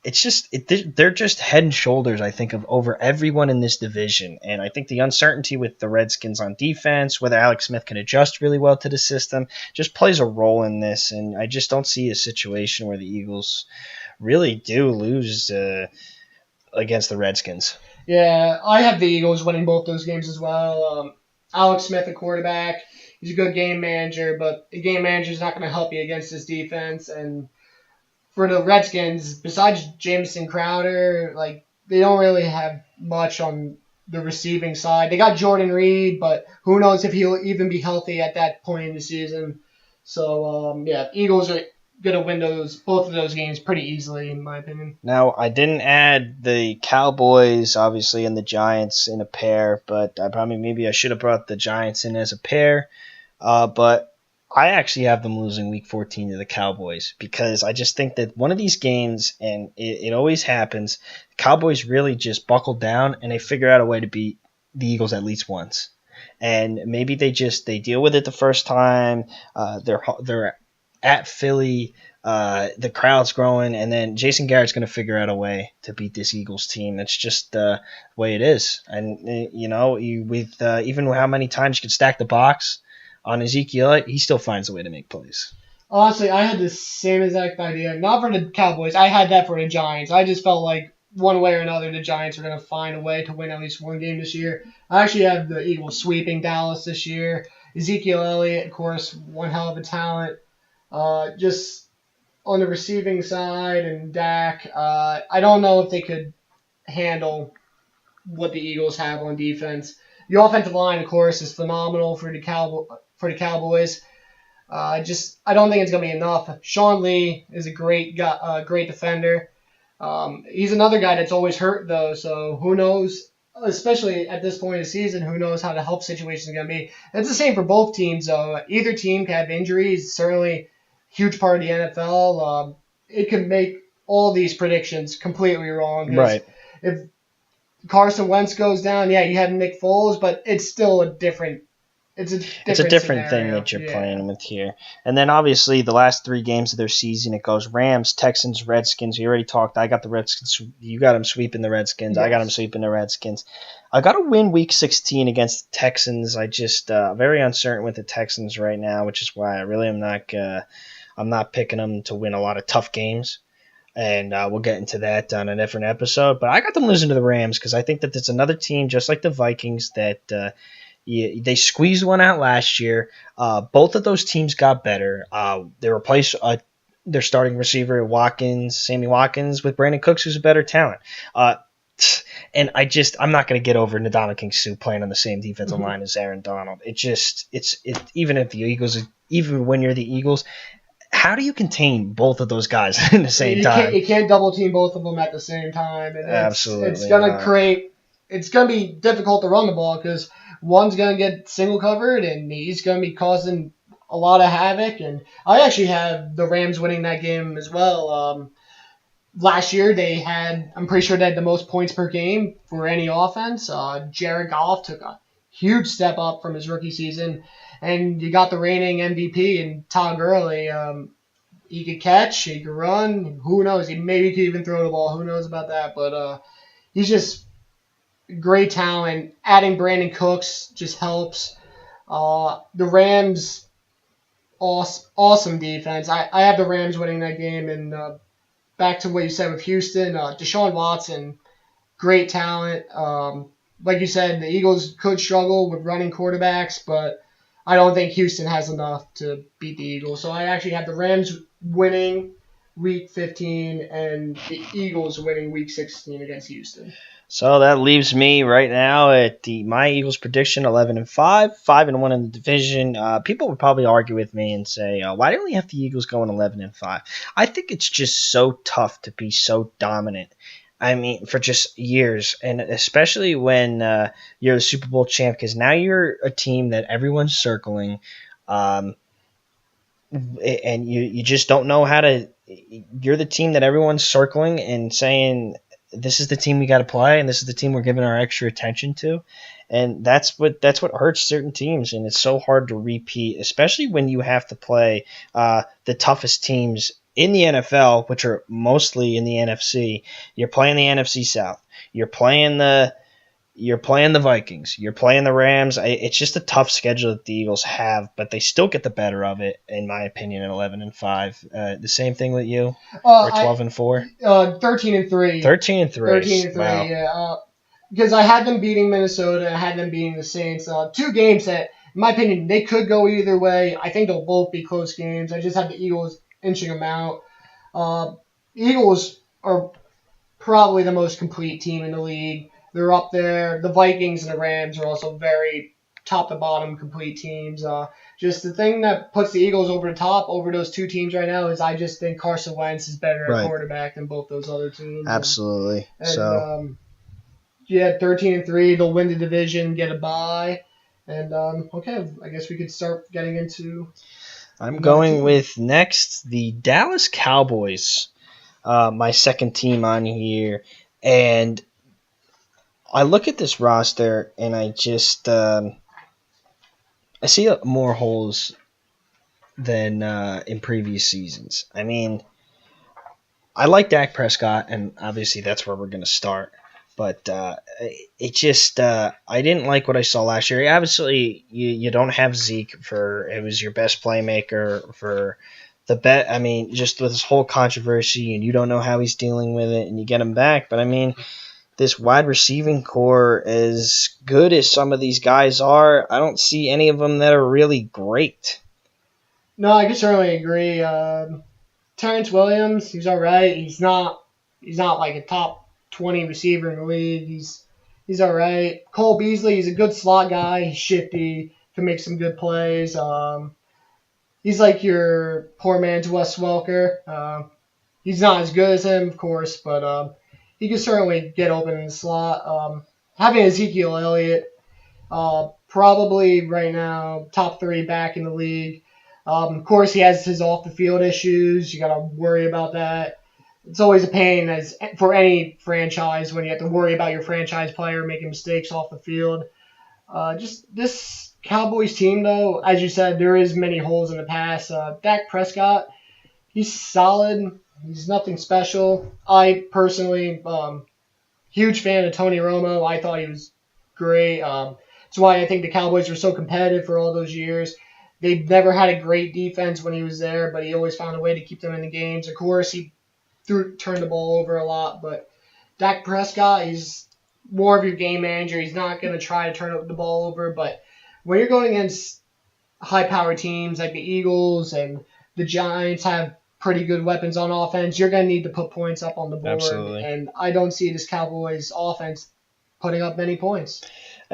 they're just head and shoulders, I think, of over everyone in this division. And I think the uncertainty with the Redskins on defense, whether Alex Smith can adjust really well to the system, just plays a role in this. And I just don't see a situation where the Eagles really do lose against the Redskins. Yeah, I have the Eagles winning both those games as well. Alex Smith, a quarterback, he's a good game manager, but a game manager is not going to help you against this defense. And for the Redskins, besides Jameson Crowder, like they don't really have much on the receiving side. They got Jordan Reed, but who knows if he'll even be healthy at that point in the season. So yeah, Eagles are gonna win both of those games pretty easily, in my opinion. Now, I didn't add the Cowboys, obviously, and the Giants in a pair, but maybe I should have brought the Giants in as a pair. But I actually have them losing Week 14 to the Cowboys because I just think that one of these games, and it always happens, the Cowboys really just buckle down and they figure out a way to beat the Eagles at least once. And maybe they deal with it the first time. They're at Philly. The crowd's growing, and then Jason Garrett's going to figure out a way to beat this Eagles team. That's just the way it is. And with even how many times you can stack the box on Ezekiel, he still finds a way to make plays. Honestly, I had the same exact idea. Not for the Cowboys. I had that for the Giants. I just felt like one way or another, the Giants are going to find a way to win at least one game this year. I actually have the Eagles sweeping Dallas this year. Ezekiel Elliott, of course, one hell of a talent. Just on the receiving side and Dak, I don't know if they could handle what the Eagles have on defense. The offensive line, of course, is phenomenal for the Cowboys. I don't think it's gonna be enough. Sean Lee is a great guy, great defender. He's another guy that's always hurt though, so who knows? Especially at this point of the season, who knows how the help situation is gonna be? It's the same for both teams though. Either team can have injuries. Certainly, a huge part of the NFL. It can make all these predictions completely wrong. Right. If Carson Wentz goes down, yeah, you have Nick Foles, but it's still a different. It's a different thing scenario. that you're playing with here. And then obviously the last 3 games of their season, it goes Rams, Texans, Redskins. We already talked. I got the Redskins. You got them sweeping the Redskins. Yes. I got them sweeping the Redskins. I got to win Week 16 against the Texans. I just very uncertain with the Texans right now, which is why I really am not. I'm not picking them to win a lot of tough games. And we'll get into that on a different episode. But I got them losing to the Rams because I think that it's another team just like the Vikings that. They squeezed one out last year. Both of those teams got better. They replaced their starting receiver Sammy Watkins, with Brandon Cooks, who's a better talent. And I'm not going to get over Ndamukong Suh playing on the same defensive line as Aaron Donald. Even if the Eagles, even when you're the Eagles, how do you contain both of those guys in the same time? You can't double team both of them at the same time. And Absolutely, it's going to be difficult to run the ball because one's going to get single covered, and he's going to be causing a lot of havoc. And I actually have the Rams winning that game as well. Last year, I'm pretty sure they had the most points per game for any offense. Jared Goff took a huge step up from his rookie season. And you got the reigning MVP in Todd Gurley. He could catch, he could run. Who knows? He maybe could even throw the ball. Who knows about that? But he's just great talent. Adding Brandon Cooks just helps. The Rams, awesome defense. I have the Rams winning that game. And back to what you said with Houston, Deshaun Watson, great talent. Like you said, the Eagles could struggle with running quarterbacks, but I don't think Houston has enough to beat the Eagles. So I actually have the Rams winning Week 15 and the Eagles winning Week 16 against Houston. So that leaves me right now at my Eagles prediction 11-5, 5-1 in the division. People would probably argue with me and say, why don't we have the Eagles going 11-5? I think it's just so tough to be so dominant. I mean, for just years, and especially when you're the Super Bowl champ, because now you're a team that everyone's circling, and you just don't know how to. You're the team that everyone's circling and saying, this is the team we got to play, and this is the team we're giving our extra attention to, and that's what hurts certain teams, and it's so hard to repeat, especially when you have to play the toughest teams in the NFL, which are mostly in the NFC. You're playing the NFC South. You're playing the Vikings. You're playing the Rams. It's just a tough schedule that the Eagles have, but they still get the better of it, in my opinion, at 11-5. The same thing with you, or 12-4. 13-3. 13-3. 13-3. Wow. Yeah. because I had them beating Minnesota, I had them beating the Saints. Two games that, in my opinion, they could go either way. I think they'll both be close games. I just have the Eagles inching them out. Uh, Eagles are probably the most complete team in the league. They're up there. The Vikings and the Rams are also very top to bottom complete teams. Just the thing that puts the Eagles over the top over those two teams right now is I just think Carson Wentz is better at Right. quarterback than both those other teams. Absolutely. And yeah, 13-3, they'll win the division, get a bye. And okay, I guess we could start getting into. I'm going with next the Dallas Cowboys, my second team on here, and I look at this roster and I just I see more holes than in previous seasons. I mean, I like Dak Prescott, and obviously that's where we're going to start. But it just I didn't like what I saw last year. Obviously, you don't have Zeke for it was your best playmaker for the bet. I mean, just with this whole controversy, and you don't know how he's dealing with it, and you get him back. But I mean, this wide receiving core, as good as some of these guys are, I don't see any of them that are really great. No, I can certainly agree. Terrence Williams, he's all right. He's not like a top 20 receiver in the league. He's all right. Cole Beasley, he's a good slot guy. He's shifty, can make some good plays. He's like your poor man's Wes Welker. He's not as good as him, of course, but he can certainly get open in the slot. Having Ezekiel Elliott, probably right now top 3 back in the league. Of course, he has his off the field issues. You got to worry about that. It's always a pain as for any franchise when you have to worry about your franchise player making mistakes off the field. Just this Cowboys team, though, as you said, there is many holes in the past. Dak Prescott, he's solid. He's nothing special. I personally, huge fan of Tony Romo. I thought he was great. That's why I think the Cowboys were so competitive for all those years. They never had a great defense when he was there, but he always found a way to keep them in the games. Of course, he turned the ball over a lot, but Dak Prescott, he's more of your game manager. He's not going to try to turn the ball over, but when you're going against high-powered teams like the Eagles and the Giants have pretty good weapons on offense, you're going to need to put points up on the board. Absolutely. And I don't see this Cowboys offense putting up many points.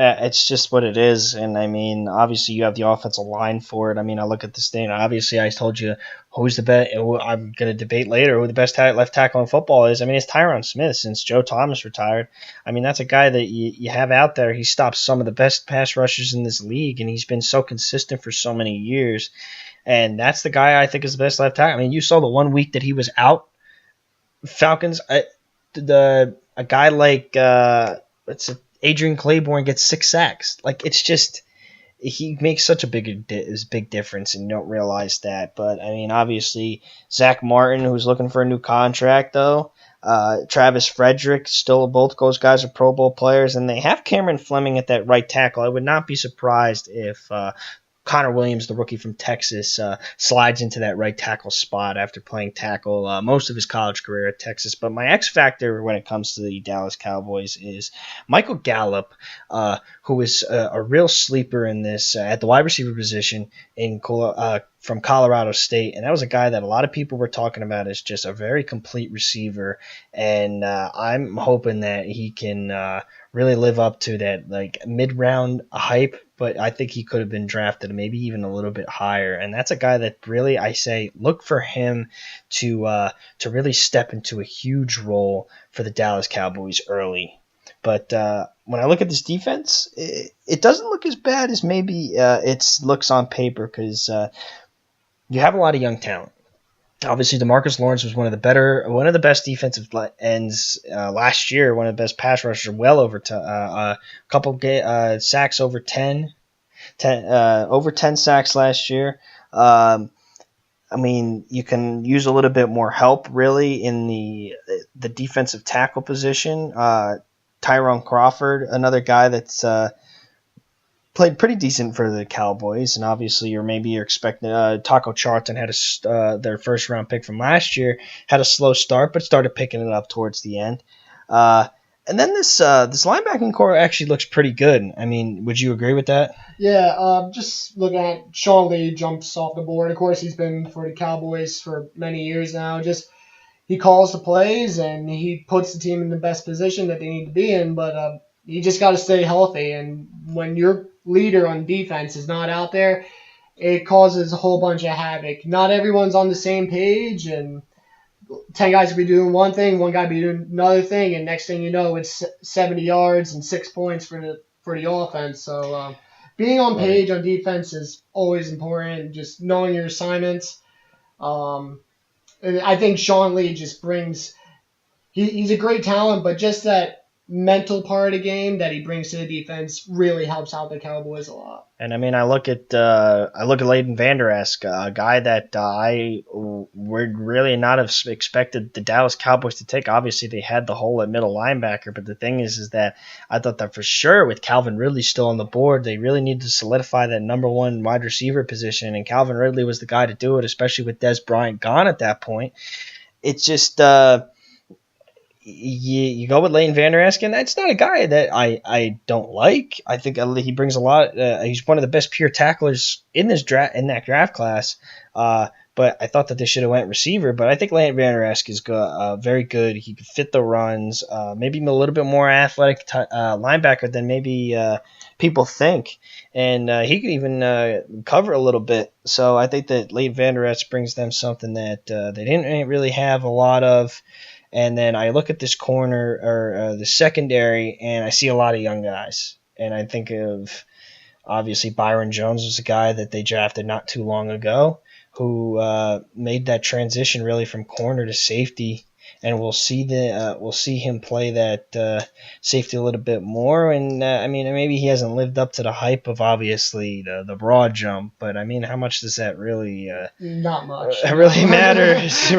It's just what it is, and I mean, obviously you have the offensive line for it. I mean, I look at this thing. Obviously, I told you who's the best. I'm going to debate later who the best left tackle in football is. I mean, it's Tyron Smith since Joe Thomas retired. I mean, that's a guy that you have out there. He stops some of the best pass rushers in this league, and he's been so consistent for so many years. And that's the guy I think is the best left tackle. I mean, you saw the 1 week that he was out. Falcons, a guy like Adrian Claiborne gets 6 sacks. Like, it's just he makes such a big difference, and you don't realize that. But I mean, obviously Zach Martin, who's looking for a new contract, though. Travis Frederick, still both those guys are Pro Bowl players, and they have Cameron Fleming at that right tackle. I would not be surprised if Connor Williams, the rookie from Texas, slides into that right tackle spot after playing tackle most of his college career at Texas. But my X factor when it comes to the Dallas Cowboys is Michael Gallup, who is a real sleeper in this at the wide receiver position from Colorado State. And that was a guy that a lot of people were talking about as just a very complete receiver. And I'm hoping that he can really live up to that like mid-round hype, but I think he could have been drafted maybe even a little bit higher. And that's a guy that really, I say, look for him to really step into a huge role for the Dallas Cowboys early. But when I look at this defense, it doesn't look as bad as maybe it looks on paper because you have a lot of young talent. Obviously, DeMarcus Lawrence was one of the best defensive ends last year. One of the best pass rushers, well over a couple sacks over 10 over 10 sacks last year. I mean, you can use a little bit more help really in the defensive tackle position. Tyrone Crawford, another guy that's played pretty decent for the Cowboys, and obviously you're expecting Taco Charlton had their first round pick from last year, had a slow start but started picking it up towards the end. And then this linebacking core actually looks pretty good. I mean, would you agree with that? Yeah, just looking at Sean Lee jumps off the board. Of course, he's been for the Cowboys for many years now. Just he calls the plays and he puts the team in the best position that they need to be in. But you just got to stay healthy. And when your leader on defense is not out there, it causes a whole bunch of havoc. Not everyone's on the same page, and 10 guys will be doing one thing, one guy will be doing another thing, and next thing you know, it's 70 yards and 6 points for the offense. So being on Right. page on defense is always important. Just knowing your assignments. Um, and I think Sean Lee just brings. He's a great talent, but just that mental part of the game that he brings to the defense really helps out the Cowboys a lot. And I mean, I look at Leighton Vander Esch, a guy that I would really not have expected the Dallas Cowboys to take. Obviously, they had the hole at middle linebacker, but the thing is that I thought that for sure with Calvin Ridley still on the board, they really needed to solidify that number one wide receiver position, and Calvin Ridley was the guy to do it, especially with Des Bryant gone at that point. It's just you go with Leighton Vander Esch, and that's not a guy that I don't like. I think he brings a lot. He's one of the best pure tacklers in that draft class. But I thought that they should have went receiver. But I think Leighton Vander Esch is very good. He could fit the runs. Maybe a little bit more athletic linebacker than maybe people think, and he could even cover a little bit. So I think that Leighton Vander Esch brings them something that they didn't really have a lot of. And then I look at this corner or the secondary, and I see a lot of young guys. And I think of obviously Byron Jones was a guy that they drafted not too long ago, who made that transition really from corner to safety. And we'll see him play that safety a little bit more. And I mean, maybe he hasn't lived up to the hype of obviously the broad jump, but I mean, how much does that really Not much. really matters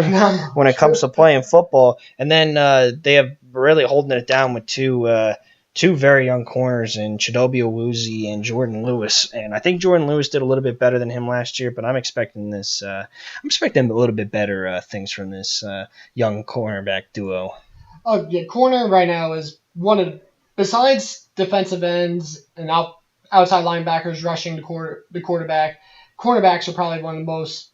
when it comes to playing football? And then they have really holding it down with two very young corners in Chidobe Awuzie and Jordan Lewis. And I think Jordan Lewis did a little bit better than him last year, but I'm expecting a little bit better things from this young cornerback duo. Oh yeah, corner right now is one of the, besides defensive ends and outside linebackers rushing the quarterback. Cornerbacks are probably one of the most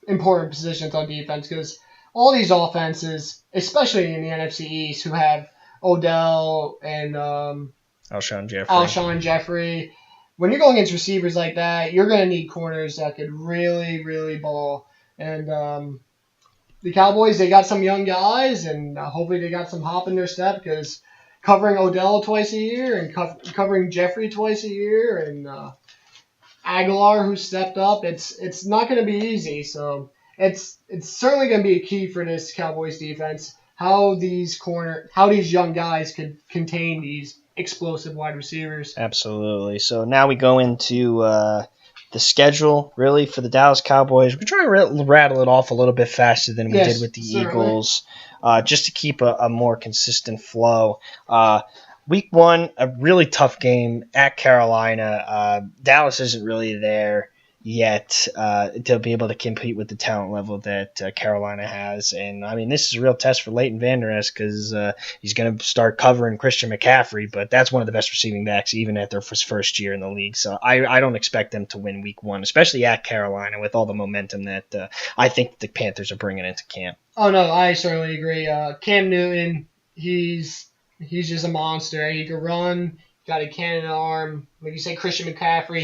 important positions on defense because all these offenses, especially in the NFC East, who have Odell and Alshon Jeffrey. When you're going against receivers like that, you're going to need corners that could really, really ball. And the Cowboys, they got some young guys, and hopefully they got some hop in their step because covering Odell twice a year and covering Jeffrey twice a year and Aguilar who stepped up, it's not going to be easy. So it's certainly going to be a key for this Cowboys defense. How these young guys could contain these explosive wide receivers. Absolutely. So now we go into the schedule, really, for the Dallas Cowboys. We're trying to rattle it off a little bit faster than we did with the certainly. Eagles, just to keep a more consistent flow. Week 1, a really tough game at Carolina. Dallas isn't really there yet to be able to compete with the talent level that Carolina has. And, I mean, this is a real test for Leighton Vander Esch because he's going to start covering Christian McCaffrey, but that's one of the best receiving backs even at their first year in the league. So I don't expect them to win Week 1, especially at Carolina with all the momentum that I think the Panthers are bringing into camp. Oh, no, I certainly agree. Cam Newton, he's just a monster. He can run, got a cannon arm. Like you say, Christian McCaffrey,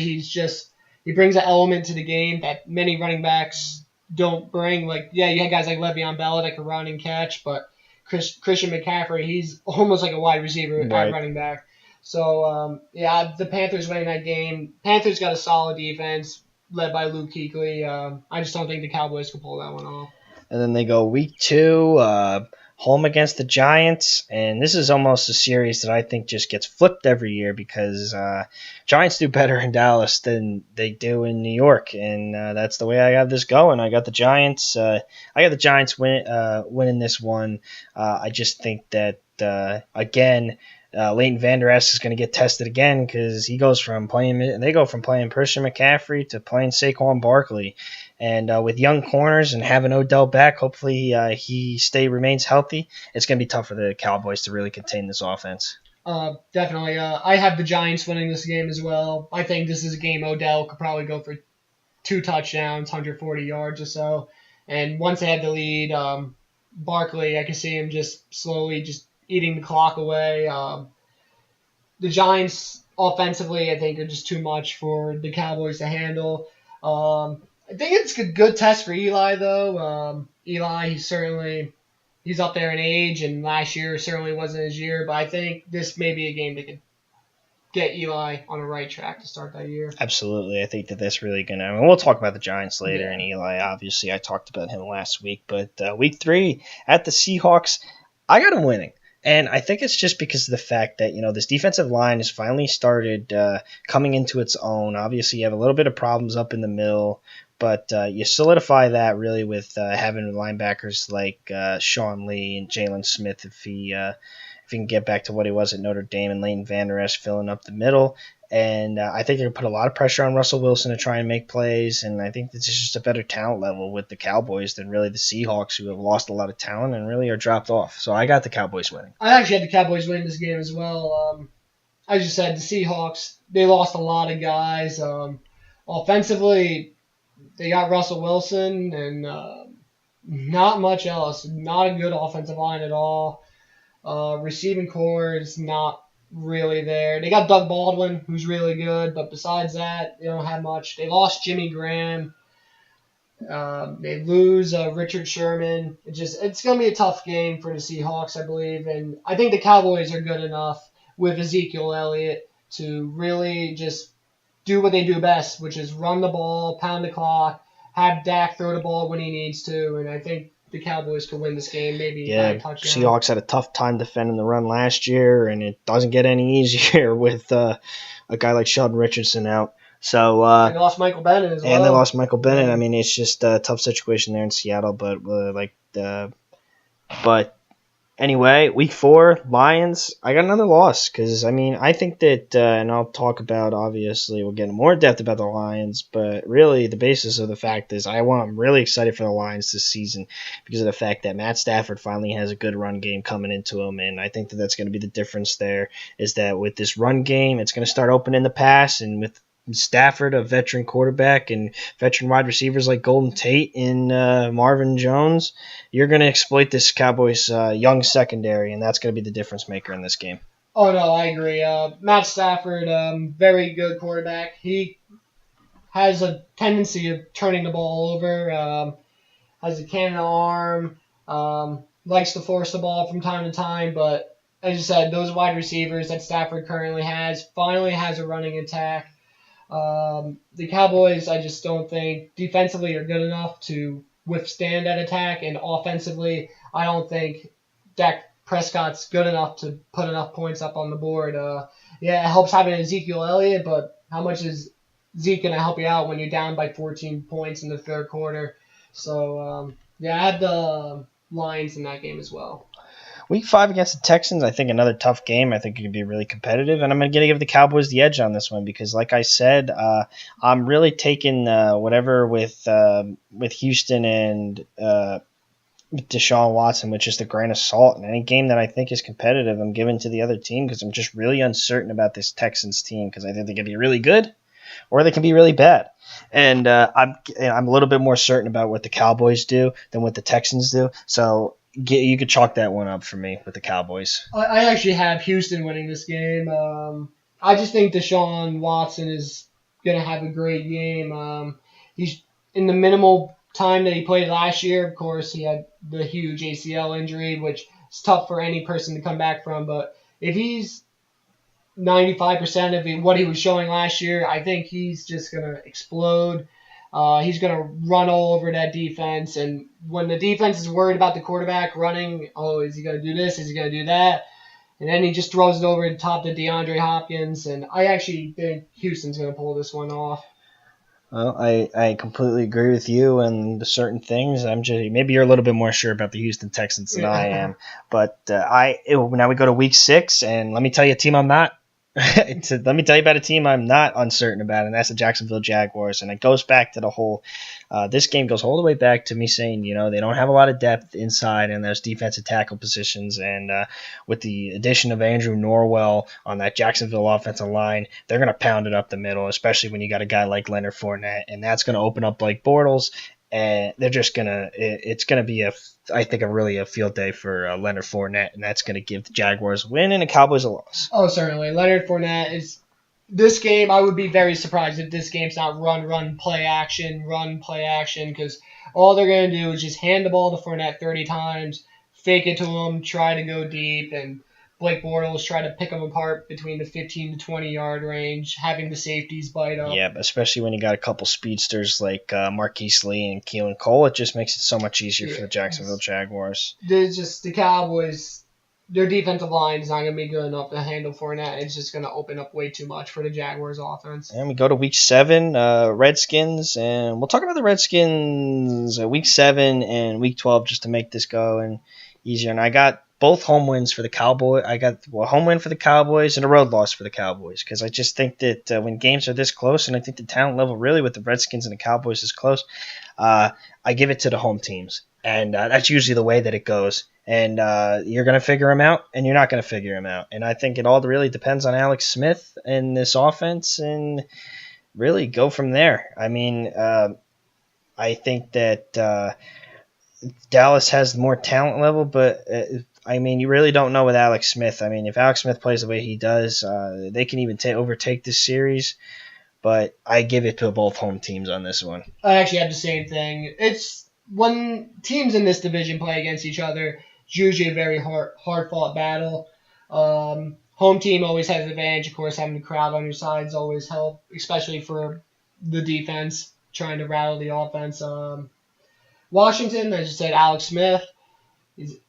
he brings an element to the game that many running backs don't bring. Like, yeah, you had guys like Le'Veon Bell that can run and catch, but Christian McCaffrey, he's almost like a wide receiver at running back. So, the Panthers winning that game. Panthers got a solid defense led by Luke Kuechly. I just don't think the Cowboys can pull that one off. And then they go Week 2, home against the Giants, and this is almost a series that I think just gets flipped every year because Giants do better in Dallas than they do in New York, and that's the way I got this going. I got the Giants. Winning this one. I just think that again. Leighton Vander Esch is going to get tested again because they go from playing Christian McCaffrey to playing Saquon Barkley. And with young corners and having Odell back, hopefully he remains healthy. It's going to be tough for the Cowboys to really contain this offense. Definitely. I have the Giants winning this game as well. I think this is a game Odell could probably go for 2 touchdowns, 140 yards or so. And once they had the lead, Barkley, I can see him just slowly just eating the clock away. The Giants offensively, I think, are just too much for the Cowboys to handle. I think it's a good test for Eli, though. Eli, he's up there in age, and last year certainly wasn't his year. But I think this may be a game that could get Eli on the right track to start that year. Absolutely. I think that that's really going to – I mean, we'll talk about the Giants later and Eli. Obviously, I talked about him last week. But week 3 at the Seahawks, I got him winning. And I think it's just because of the fact that, this defensive line has finally started coming into its own. Obviously, you have a little bit of problems up in the middle, but you solidify that really with having linebackers like Sean Lee and Jalen Smith if he can get back to what he was at Notre Dame, and Leighton Vander Esch filling up the middle. And I think it can put a lot of pressure on Russell Wilson to try and make plays. And I think this is just a better talent level with the Cowboys than really the Seahawks, who have lost a lot of talent and really are dropped off. So I got the Cowboys winning. I actually had the Cowboys winning this game as well. As you said, the Seahawks, they lost a lot of guys. Offensively, they got Russell Wilson and not much else. Not a good offensive line at all. Receiving core is not really there. They got Doug Baldwin, who's really good, but besides that, they don't have much. They lost Jimmy Graham. They lose Richard Sherman. It's going to be a tough game for the Seahawks, I believe, and I think the Cowboys are good enough with Ezekiel Elliott to really just do what they do best, which is run the ball, pound the clock, have Dak throw the ball when he needs to, and I think the Cowboys could win this game, maybe by a touchdown. Seahawks had a tough time defending the run last year, and it doesn't get any easier with a guy like Sheldon Richardson out. So they lost Michael Bennett as well. And they lost Michael Bennett. I mean, it's just a tough situation there in Seattle. But anyway, week 4, Lions. I got another loss because, I mean, I think that, and I'll talk about, obviously, we'll get in more depth about the Lions, but really the basis of the fact is I'm really excited for the Lions this season because of the fact that Matt Stafford finally has a good run game coming into him, and I think that that's going to be the difference there is that with this run game, it's going to start opening the pass, and with Stafford, a veteran quarterback, and veteran wide receivers like Golden Tate and Marvin Jones, you're going to exploit this Cowboys young secondary, and that's going to be the difference maker in this game. Oh, no, I agree. Matt Stafford, very good quarterback. He has a tendency of turning the ball over, has a cannon arm, likes to force the ball from time to time, but as you said, those wide receivers that Stafford currently finally has a running attack. The Cowboys, I just don't think defensively are good enough to withstand that attack, and offensively, I don't think Dak Prescott's good enough to put enough points up on the board. It helps having Ezekiel Elliott, but how much is Zeke going to help you out when you're down by 14 points in the third quarter? So, I had the Lions in that game as well. Week 5 against the Texans, I think another tough game. I think it could be really competitive, and I'm going to give the Cowboys the edge on this one because, like I said, I'm really taking whatever with Houston and Deshaun Watson with just a grain of salt. And any game that I think is competitive, I'm giving to the other team because I'm just really uncertain about this Texans team because I think they can be really good or they can be really bad. And I'm a little bit more certain about what the Cowboys do than what the Texans do. So you could chalk that one up for me with the Cowboys. I actually have Houston winning this game. I just think Deshaun Watson is going to have a great game. He's in the minimal time that he played last year. Of course, he had the huge ACL injury, which is tough for any person to come back from. But if he's 95% of what he was showing last year, I think he's just going to explode. He's going to run all over that defense. And when the defense is worried about the quarterback running, is he going to do this? Is he going to do that? And then he just throws it over the top to DeAndre Hopkins. And I actually think Houston's going to pull this one off. Well, I completely agree with you and certain things. Maybe you're a little bit more sure about the Houston Texans than I am. But now we go to week 6, and let me tell you a team I'm not. Let me tell you about a team I'm not uncertain about, and that's the Jacksonville Jaguars. And it goes back to the whole. This game goes all the way back to me saying, they don't have a lot of depth inside in those defensive tackle positions, and with the addition of Andrew Norwell on that Jacksonville offensive line, they're going to pound it up the middle, especially when you got a guy like Leonard Fournette, and that's going to open up Blake Bortles. And they're just gonna. It's gonna be I think, really a field day for Leonard Fournette, and that's gonna give the Jaguars a win and the Cowboys a loss. Oh, certainly. Leonard Fournette is this game. I would be very surprised if this game's not run, play action, because all they're gonna do is just hand the ball to Fournette 30 times, fake it to him, try to go deep, and Blake Bortles try to pick them apart between the 15 to 20-yard range, having the safeties bite up. Yeah, especially when you got a couple speedsters like Marquise Lee and Keelan Cole, it just makes it so much easier for the Jacksonville Jaguars. There's just the Cowboys. Their defensive line is not going to be good enough to handle Fournette. It's just going to open up way too much for the Jaguars offense. And we go to Week 7, Redskins, and we'll talk about the Redskins Week 7 and Week 12 just to make this go and easier. And I got both home wins for the Cowboys. I got a home win for the Cowboys and a road loss for the Cowboys because I just think that when games are this close, and I think the talent level really with the Redskins and the Cowboys is close, I give it to the home teams. And that's usually the way that it goes. And you're going to figure them out, and you're not going to figure them out. And I think it all really depends on Alex Smith and this offense, and really go from there. I mean, I think that Dallas has more talent level, but I mean, you really don't know with Alex Smith. I mean, if Alex Smith plays the way he does, they can even overtake this series. But I give it to both home teams on this one. I actually have the same thing. It's when teams in this division play against each other, it's usually a very hard-fought battle. Home team always has the advantage. Of course, having the crowd on your sides always help, especially for the defense, trying to rattle the offense. Washington, as you said, Alex Smith.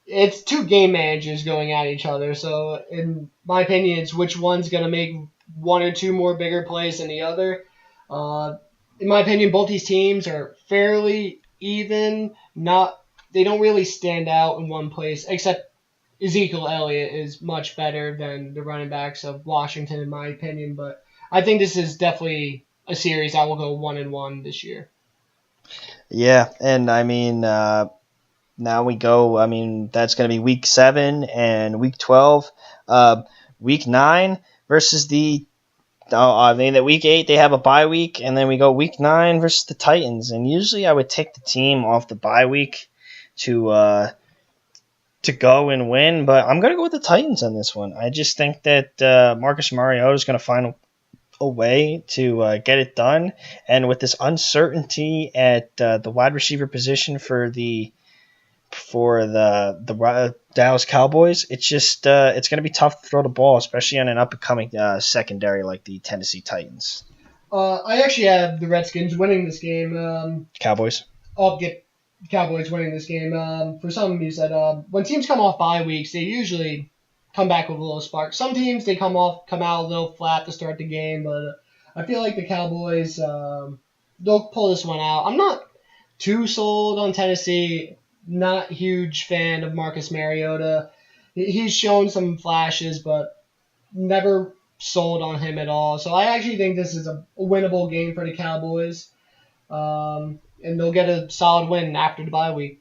It's two game managers going at each other. So, in my opinion, it's which one's going to make one or two more bigger plays than the other. In my opinion, both these teams are fairly even. They don't really stand out in one place, except Ezekiel Elliott is much better than the running backs of Washington, in my opinion. But I think this is definitely a series that will go 1-1 this year. Yeah, and I mean, now we go. I mean, that's going to be Week 7 and Week 12. Week 9 versus the. I mean, that Week 8 they have a bye week, and then we go Week 9 versus the Titans. And usually I would take the team off the bye week to go and win, but I'm going to go with the Titans on this one. I just think that Marcus Mariota is going to find a way to get it done, and with this uncertainty at the wide receiver position for the Dallas Cowboys, it's just it's going to be tough to throw the ball, especially on an up-and-coming secondary like the Tennessee Titans. I actually have the Redskins winning this game. Cowboys? I'll get Cowboys winning this game. For some, you said when teams come off bye weeks, they usually come back with a little spark. Some teams, they come out a little flat to start the game, but I feel like the Cowboys, they'll pull this one out. I'm not too sold on Tennessee. Not a huge fan of Marcus Mariota. He's shown some flashes, but never sold on him at all. So I actually think this is a winnable game for the Cowboys, and they'll get a solid win after the bye week.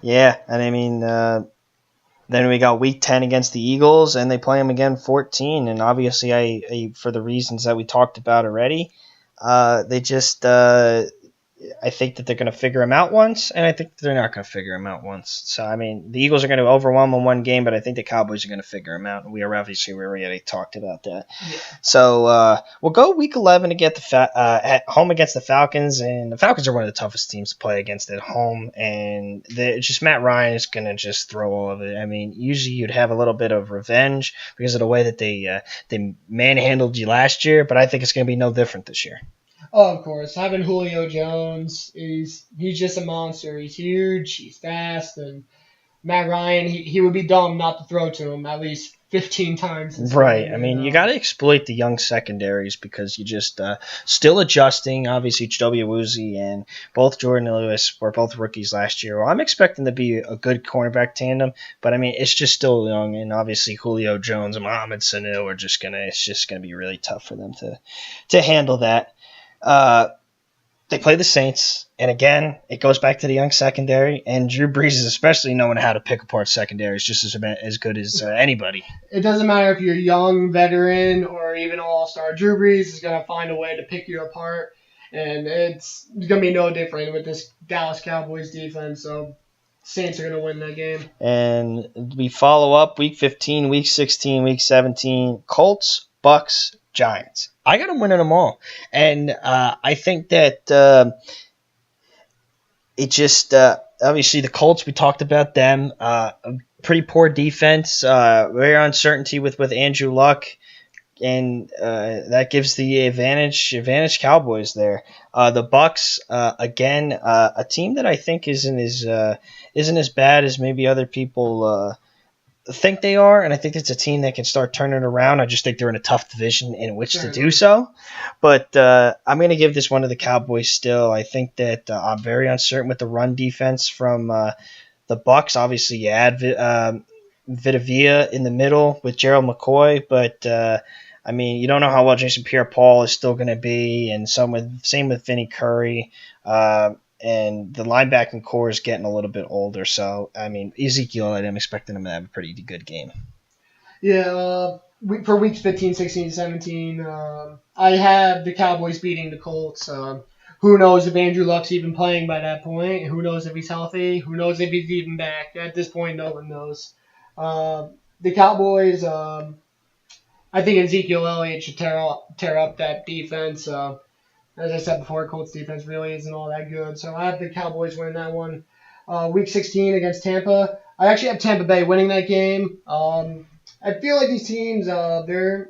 Yeah, and I mean, then we got Week 10 against the Eagles, and they play them again 14. And obviously, I for the reasons that we talked about already, they just I think that they're going to figure him out once, and I think they're not going to figure him out once. So, I mean, the Eagles are going to overwhelm them one game, but I think the Cowboys are going to figure him out. We already talked about that. Yeah. So, we'll go Week 11 to get at home against the Falcons, and the Falcons are one of the toughest teams to play against at home, and just Matt Ryan is going to just throw all of it. I mean, usually you'd have a little bit of revenge because of the way that they manhandled you last year, but I think it's going to be no different this year. Oh, of course. Having Julio Jones, he's just a monster. He's huge, he's fast, and Matt Ryan, he would be dumb not to throw to him at least 15 times this Right. game. I mean, you got to exploit the young secondaries because you just still adjusting. Obviously, W. Woozy and both Jordan and Lewis were both rookies last year. Well, I'm expecting to be a good cornerback tandem, but I mean, it's just still young, and obviously Julio Jones and Mohamed Sanu are just gonna. It's just gonna be really tough for them to handle that. Uh, they play the Saints, and again, it goes back to the young secondary, and Drew Brees is especially knowing how to pick apart secondaries just as good as anybody. It doesn't matter if you're young, veteran, or even all-star. Drew Brees is going to find a way to pick you apart, and it's going to be no different with this Dallas Cowboys defense. So Saints are going to win that game. And we follow up Week 15, Week 16, Week 17, Colts, Bucks, Giants. I got them winning them all. And I think that it just obviously the Colts, we talked about them. Pretty poor defense, very uncertainty with Andrew Luck. And that gives the advantage Cowboys there. The Bucks again, a team that I think isn't as bad as maybe other people think they are, and I think it's a team that can start turning it around. I just think they're in a tough division in which to do so. But I'm going to give this one to the Cowboys still. I think that I'm very uncertain with the run defense from the Bucks. Obviously, you add Vitavia in the middle with Gerald McCoy, but I mean, you don't know how well Jason Pierre-Paul is still going to be, and same with Vinny Curry. And the linebacking core is getting a little bit older. So, I mean, Ezekiel, I'm expecting him to have a pretty good game. Yeah, for weeks 15, 16, 17, I have the Cowboys beating the Colts. Who knows if Andrew Luck's even playing by that point? Who knows if he's healthy? Who knows if he's even back? At this point, no one knows. The Cowboys, I think Ezekiel Elliott should tear up that defense. As I said before, Colts defense really isn't all that good. So I have the Cowboys winning that one. Week 16 against Tampa. I actually have Tampa Bay winning that game. I feel like these teams, they're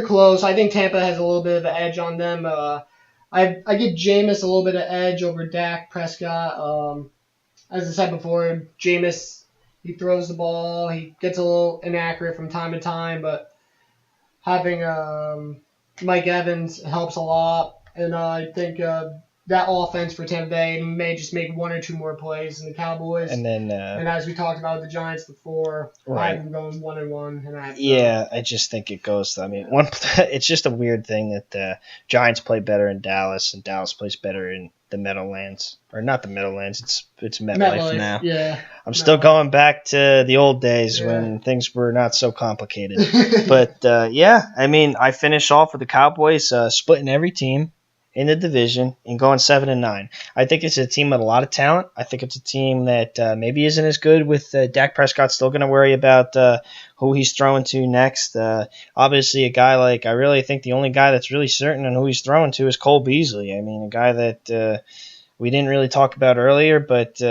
close. I think Tampa has a little bit of an edge on them. I give Jameis a little bit of edge over Dak Prescott. As I said before, Jameis, he throws the ball. He gets a little inaccurate from time to time, but having Mike Evans helps a lot, and I think that offense for Tampa Bay may just make one or two more plays than the Cowboys. And then, and as we talked about with the Giants before, right. I'm going 1-1, and I just think it goes. I mean, it's just a weird thing that the Giants play better in Dallas, and Dallas plays better in the Meadowlands, or not the Meadowlands. It's MetLife now. Yeah, I'm still going back to the old days when things were not so complicated. But I mean, I finish off with the Cowboys splitting every team in the division and going 7-9. I think it's a team with a lot of talent. I think it's a team that maybe isn't as good with Dak Prescott still going to worry about who he's throwing to next. Obviously, a guy like, I really think the only guy that's really certain on who he's throwing to is Cole Beasley. I mean, a guy that we didn't really talk about earlier, but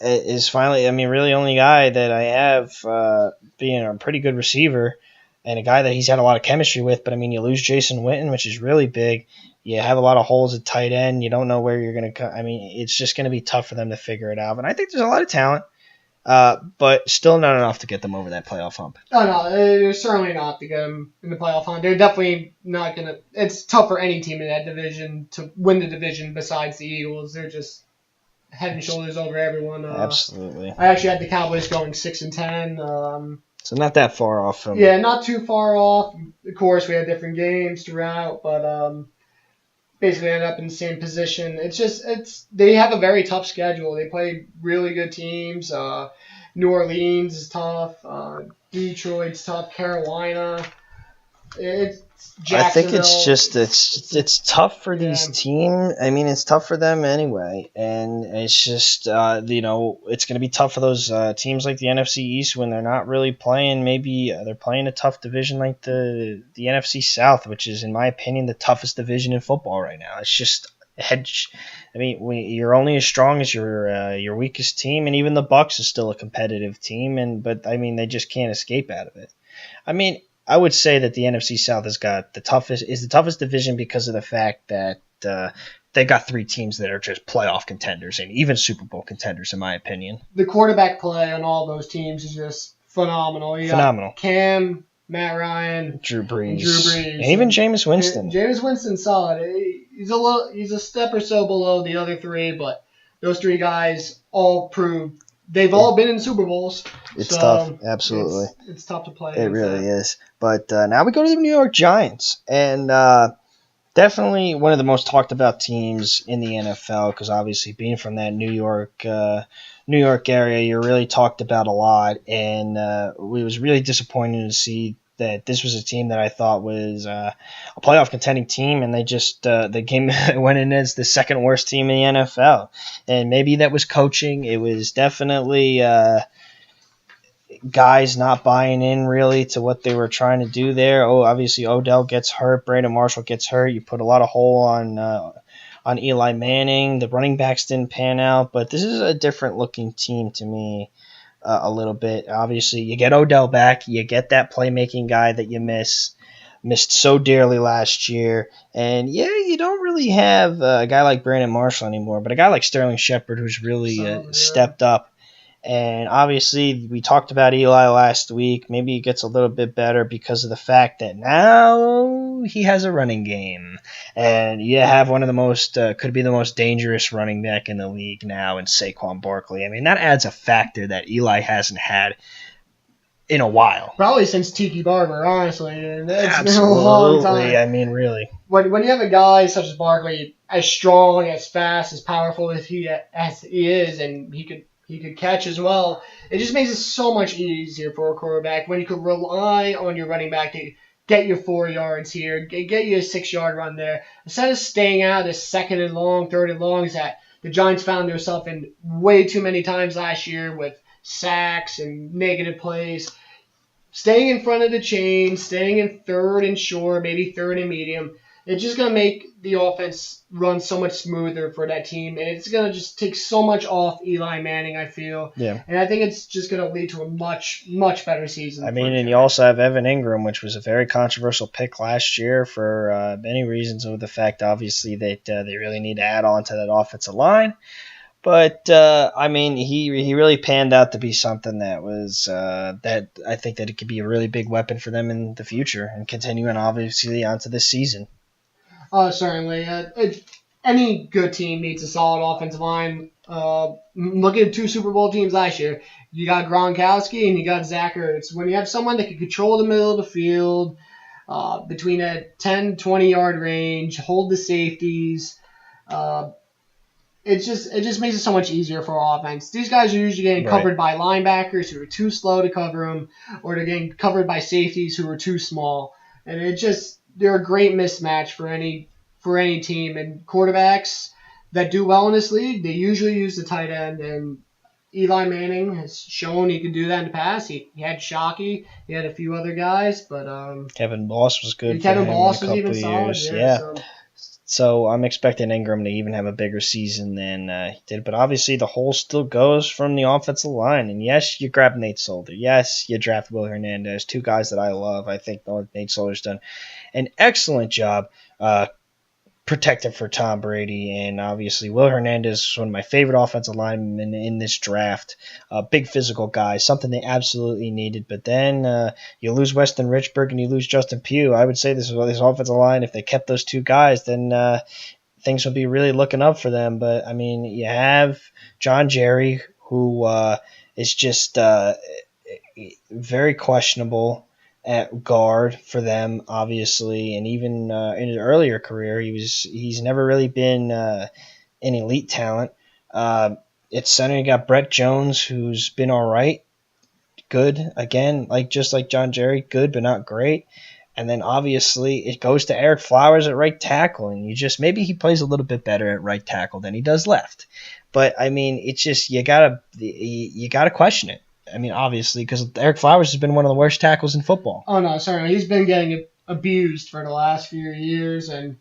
is finally, I mean, really only guy that I have being a pretty good receiver. And a guy that he's had a lot of chemistry with, but I mean, you lose Jason Witten, which is really big. You have a lot of holes at tight end. You don't know where you're going to. I mean, it's just going to be tough for them to figure it out. And I think there's a lot of talent, but still not enough to get them over that playoff hump. Oh no, they're certainly not to get them in the playoff hunt. They're definitely not going to. It's tough for any team in that division to win the division besides the Eagles. They're just head and shoulders over everyone. Absolutely. I actually had the Cowboys going 6-10. So not that far off from. Yeah, not too far off. Of course, we had different games throughout, but basically ended up in the same position. They have a very tough schedule. They play really good teams. New Orleans is tough. Detroit's tough. Carolina. I think it's just it's tough for these teams. I mean, it's tough for them anyway, and it's just it's going to be tough for those teams like the NFC East when they're not really playing. Maybe they're playing a tough division like the NFC South, which is, in my opinion, the toughest division in football right now. It's just hedge. I mean, you're only as strong as your weakest team, and even the Bucks is still a competitive team, but I mean, they just can't escape out of it. I mean, I would say that the NFC South has got the toughest division because of the fact that they got three teams that are just playoff contenders and even Super Bowl contenders, in my opinion. The quarterback play on all those teams is just phenomenal. You got Phenomenal. Cam, Matt Ryan, Drew and Drew Brees. Brees, And even Jameis Winston. Jameis Winston's solid. He's a step or so below the other three, but those three guys all proved they've all been in Super Bowls. It's so tough. Absolutely. It's tough to play. It really is. But now we go to the New York Giants. And definitely one of the most talked about teams in the NFL because obviously being from that New York area, you're really talked about a lot. And it was really disappointing to see that this was a team that I thought was a playoff contending team, and they just went in as the second worst team in the NFL. And maybe that was coaching. It was definitely guys not buying in really to what they were trying to do there. Oh, obviously Odell gets hurt, Brandon Marshall gets hurt. You put a lot of hole on Eli Manning. The running backs didn't pan out, but this is a different looking team to me a little bit. Obviously, you get Odell back, you get that playmaking guy that you missed so dearly last year, and yeah, you don't really have a guy like Brandon Marshall anymore, but a guy like Sterling Shepard who's really stepped up. And obviously, we talked about Eli last week. Maybe he gets a little bit better because of the fact that now he has a running game. And you have one of the most, could be the most dangerous running back in the league now in Saquon Barkley. I mean, that adds a factor that Eli hasn't had in a while. Probably since Tiki Barber, honestly. And it's Absolutely. been a long time. I mean, really. When you have a guy such as Barkley, as strong, as fast, as powerful as he is, and he could catch as well, it just makes it so much easier for a quarterback when you could rely on your running back to get your 4 yards here, get you a 6-yard run there, instead of staying out of the second and long, third and longs that the Giants found themselves in way too many times last year with sacks and negative plays. Staying in front of the chain, staying in third and short, maybe third and medium, it's just going to make the offense run so much smoother for that team, and it's going to just take so much off Eli Manning, I feel. Yeah. And I think it's just going to lead to a much, much better season. I mean, and you also have Evan Ingram, which was a very controversial pick last year for many reasons, with the fact, obviously, that they really need to add on to that offensive line. But I mean, he really panned out to be something that was that I think that it could be a really big weapon for them in the future and continuing obviously onto this season. Certainly. Any good team needs a solid offensive line. Look at 2 Super Bowl teams last year. You got Gronkowski and you got Zach Ertz. When you have someone that can control the middle of the field between a 10, 20-yard range, hold the safeties, it just makes it so much easier for our offense. These guys are usually getting covered by linebackers who are too slow to cover them, or they're getting covered by safeties who are too small. And they're a great mismatch for any team. And quarterbacks that do well in this league, they usually use the tight end. And Eli Manning has shown he can do that in the past. He had Shockey, he had a few other guys, but Kevin Boss was good. Kevin for him Boss in a was even couple solid. years. Yeah. So I'm expecting Ingram to even have a bigger season than he did. But obviously the hole still goes from the offensive line. And yes, you grab Nate Solder. Yes, you draft Will Hernandez, 2 guys that I love. I think Nate Solder's done an excellent job protecting for Tom Brady. And obviously Will Hernandez is one of my favorite offensive linemen in this draft. Big physical guy, something they absolutely needed. But then you lose Weston Richburg and you lose Justin Pugh. I would say this offensive line, if they kept those 2 guys, then things would be really looking up for them. But, I mean, you have John Jerry, who is just very questionable at guard for them, obviously, and even in his earlier career, he's never really been an elite talent. At center, you got Brett Jones, who's been all right, good again, just like John Jerry, good but not great. And then obviously it goes to Eric Flowers at right tackle, and maybe he plays a little bit better at right tackle than he does left. But I mean, it's just you gotta question it. I mean, obviously, because Eric Flowers has been one of the worst tackles in football. Oh, no, sorry. He's been getting abused for the last few years. And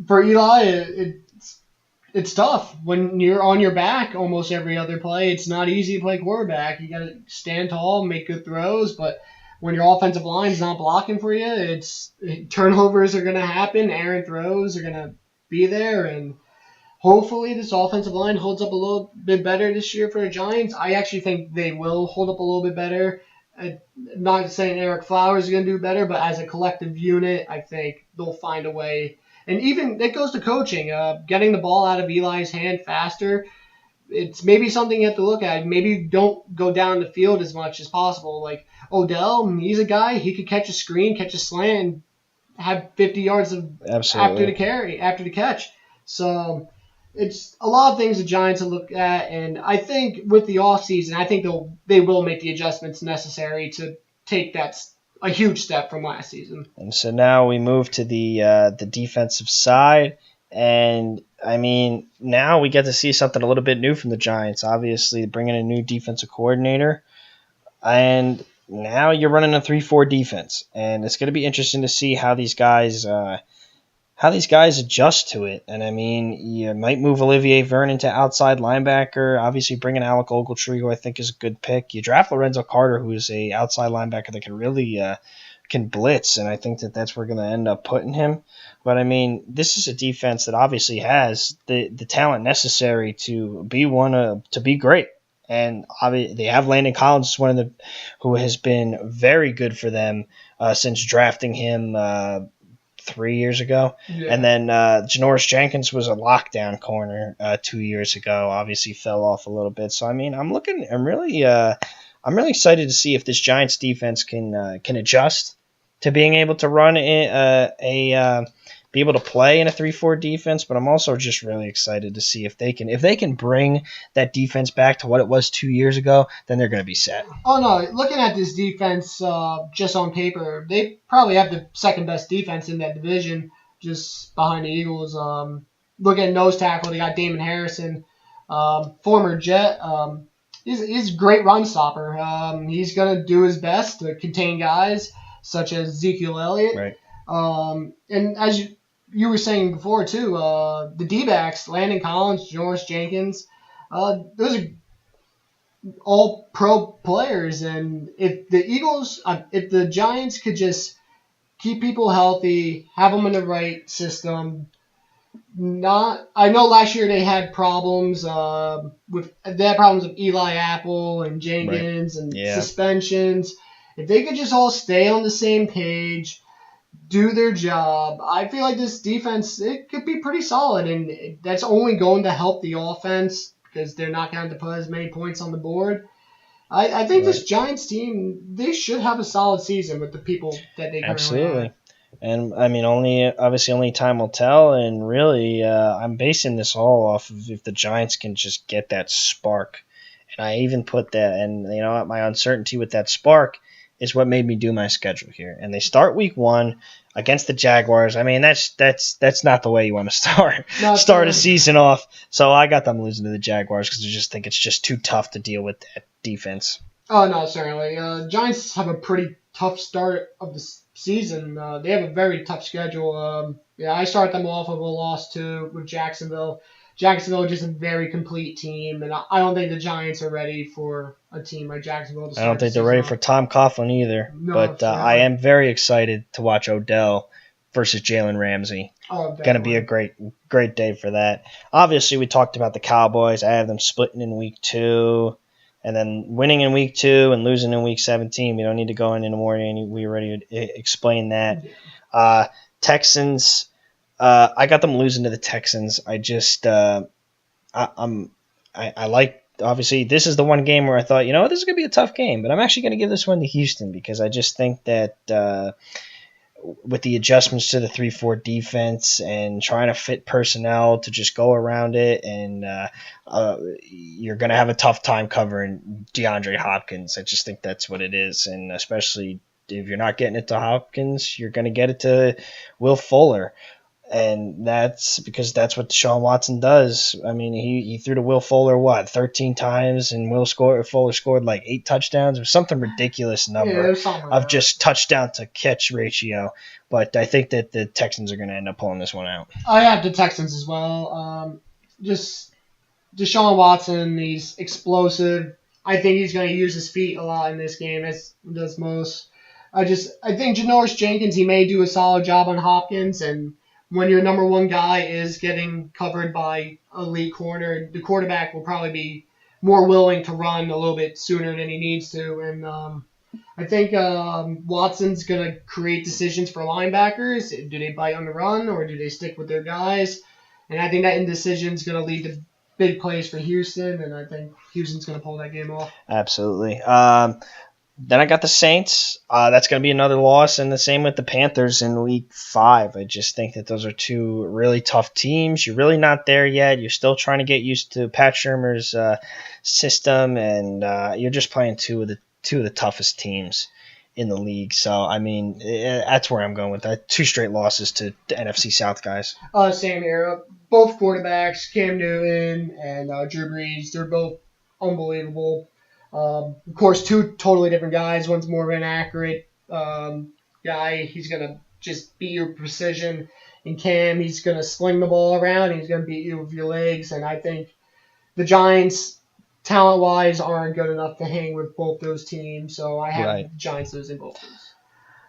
for Eli, it's tough. When you're on your back almost every other play, it's not easy to play quarterback. You got to stand tall, make good throws. But when your offensive line's not blocking for you, turnovers are going to happen. Errant throws are going to be there. And hopefully this offensive line holds up a little bit better this year for the Giants. I actually think they will hold up a little bit better I'm not saying Eric Flowers is going to do better, but as a collective unit, I think they'll find a way. And even it goes to coaching, getting the ball out of Eli's hand faster. It's maybe something you have to look at. Maybe don't go down the field as much as possible. Like Odell, he's a guy, he could catch a screen, catch a slant, and have 50 yards of Absolutely. after the catch. So it's a lot of things the Giants will look at, and I think with the offseason, I think they will make the adjustments necessary to take a huge step from last season. And so now we move to the defensive side, and I mean now we get to see something a little bit new from the Giants. Obviously, bringing a new defensive coordinator, and now you're running a 3-4 defense, and it's going to be interesting to see how these guys adjust to it. And I mean, you might move Olivier Vernon to outside linebacker. Obviously, bringing Alec Ogletree, who I think is a good pick. You draft Lorenzo Carter, who is a outside linebacker that can really can blitz, and I think that's where we're going to end up putting him. But I mean, this is a defense that obviously has the talent necessary to be great. And obviously, they have Landon Collins, who has been very good for them since drafting him 3 years ago. Yeah. And then Janoris Jenkins was a lockdown corner 2 years ago. Obviously fell off a little bit. So I mean, I'm really excited to see if this Giants defense can adjust to being able to run be able to play in a 3-4 defense, but I'm also just really excited to see if they can bring that defense back to what it was 2 years ago, then they're going to be set. Oh no, looking at this defense just on paper, they probably have the second best defense in that division, just behind the Eagles. Look at nose tackle, they got Damon Harrison, former Jet. He's a great run stopper. He's going to do his best to contain guys such as Ezekiel Elliott. Right. And as you were saying before too, the D-backs, Landon Collins, Janoris Jenkins, those are all pro players. And if the Giants could just keep people healthy, have them in the right system. I know last year they had problems with Eli Apple and Jenkins and suspensions. If they could just all stay on the same page, do their job, I feel like this defense, it could be pretty solid, and that's only going to help the offense because they're not going to put as many points on the board. I think this Giants team, they should have a solid season with the people that they currently have. And I mean, only time will tell. And really, I'm basing this all off of if the Giants can just get that spark. And I even put that, and you know, my uncertainty with that spark is what made me do my schedule here. And they start week 1 against the Jaguars. I mean, that's not the way you want to start a season off. So I got them losing to the Jaguars because I just think it's just too tough to deal with that defense. Oh no, certainly. Giants have a pretty tough start of the season. They have a very tough schedule. I start them off with a loss with Jacksonville. Jacksonville is just a very complete team, and I don't think the Giants are ready for a team like Jacksonville. I don't think they're ready for Tom Coughlin either. No, but I am very excited to watch Odell versus Jalen Ramsey. Oh, going to be a great day for that. Obviously, we talked about the Cowboys. I have them splitting in week 2. And then winning in week 2 and losing in week 17. We don't need to go into more. We already explained that. Texans, I got them losing to the Texans. I just, I like, obviously, this is the one game where I thought, this is going to be a tough game. But I'm actually going to give this one to Houston because I just think that with the adjustments to the 3-4 defense and trying to fit personnel to just go around it, and you're going to have a tough time covering DeAndre Hopkins. I just think that's what it is, and especially if you're not getting it to Hopkins, you're going to get it to Will Fuller. And that's because that's what Deshaun Watson does. I mean, he threw to Will Fuller, 13 times, and Fuller scored like 8 touchdowns. It was something ridiculous number of just touchdown to catch ratio. But I think that the Texans are going to end up pulling this one out. I have the Texans as well. Just Deshaun Watson, he's explosive. I think he's going to use his feet a lot in this game, as does most. I think Janoris Jenkins, he may do a solid job on Hopkins, and when your number one guy is getting covered by elite corner, the quarterback will probably be more willing to run a little bit sooner than he needs to. And I think Watson's going to create decisions for linebackers. Do they bite on the run or do they stick with their guys? And I think that indecision is going to lead to big plays for Houston, and I think Houston's going to pull that game off. Absolutely. Then I got the Saints. That's going to be another loss, and the same with the Panthers in Week 5. I just think that those are two really tough teams. You're really not there yet. You're still trying to get used to Pat Shurmur's system, and you're just playing two of the toughest teams in the league. So, I mean, that's where I'm going with that. 2 straight losses to the NFC South guys. Same here. Both quarterbacks, Cam Newton and Drew Brees, they're both unbelievable. Of course, 2 totally different guys. One's more of an accurate guy. He's going to just beat you with precision. And Cam, he's going to sling the ball around. He's going to beat you with your legs. And I think the Giants, talent-wise, aren't good enough to hang with both those teams. So I have the Giants losing both of those.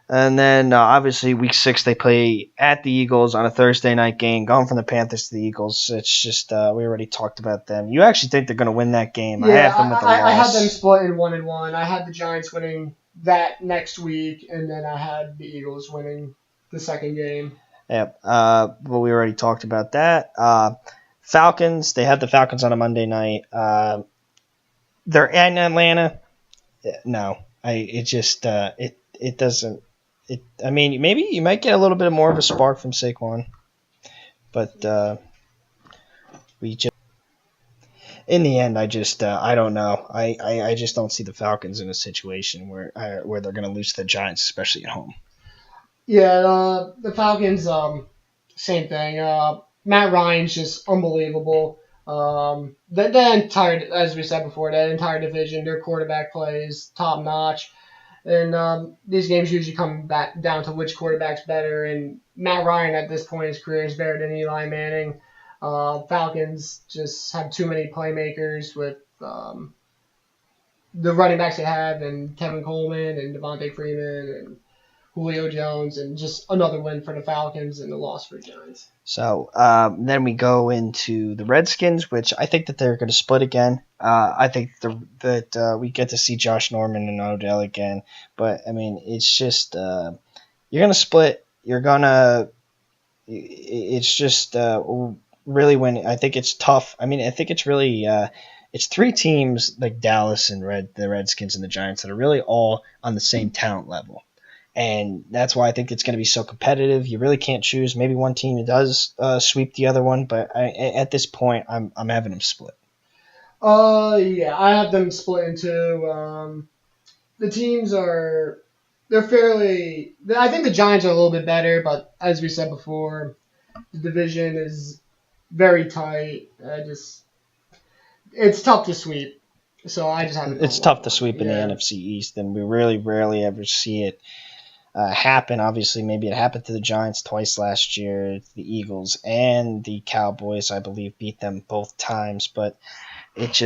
And then, obviously, Week 6, they play at the Eagles on a Thursday night game, going from the Panthers to the Eagles. It's just, we already talked about them. You actually think they're going to win that game. Yeah, I have them with the loss. I had them split in 1-1. I had the Giants winning that next week, and then I had the Eagles winning the second game. Yep. But we already talked about that. Falcons, they had the Falcons on a Monday night. They're in Atlanta. No. It doesn't. I mean, maybe you might get a little bit more of a spark from Saquon, but we just in the end, I don't know. I just don't see the Falcons in a situation where they're going to lose to the Giants, especially at home. Yeah, the Falcons, same thing. Matt Ryan's just unbelievable. The entire, as we said before, that entire division, their quarterback play is top notch. And these games usually come back down to which quarterback's better. And Matt Ryan at this point in his career is better than Eli Manning. Falcons just have too many playmakers with the running backs they have, and Kevin Coleman and Devontae Freeman and Julio Jones, and just another win for the Falcons and a loss for the Giants. So then we go into the Redskins, which I think that they're going to split again. I think that we get to see Josh Norman and Odell again. But, I mean, it's just you're going to split. You're going to – it's just really when – I think it's tough. I mean, I think it's really it's 3 teams like Dallas and the Redskins and the Giants that are really all on the same talent level. And that's why I think it's going to be so competitive. You really can't choose. Maybe one team does sweep the other one, but at this point, I'm having them split. Yeah, I have them split into. The teams they're fairly. I think the Giants are a little bit better, but as we said before, the division is very tight. It's tough to sweep. So I just have. It's tough to sweep in the NFC East, and we really rarely ever see it happen. Obviously, maybe it happened to the Giants twice last year. The Eagles and the Cowboys, I believe, beat them both times, but it's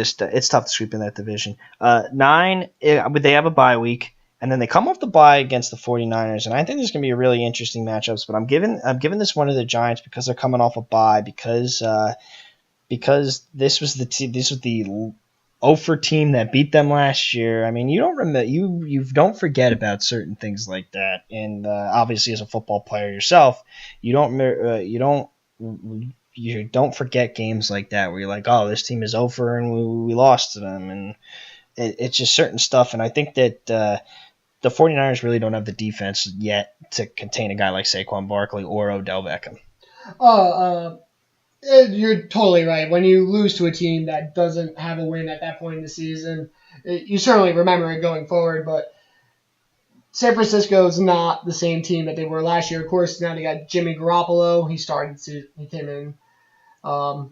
tough to sweep in that division. 9, they have a bye week, and then they come off the bye against the 49ers, and I think there's going to be a really interesting matchups. But I'm giving this one to the Giants because they're coming off a bye, because this was the Ofer team that beat them last year. I mean, you don't forget about certain things like that, and obviously as a football player yourself, you don't forget games like that where you're like, oh, this team is Ofer and we lost to them, and it's just certain stuff. And I think that the 49ers really don't have the defense yet to contain a guy like Saquon Barkley or Odell Beckham. You're totally right. When you lose to a team that doesn't have a win at that point in the season, you certainly remember it going forward, but San Francisco is not the same team that they were last year. Of course, now they got Jimmy Garoppolo. He came in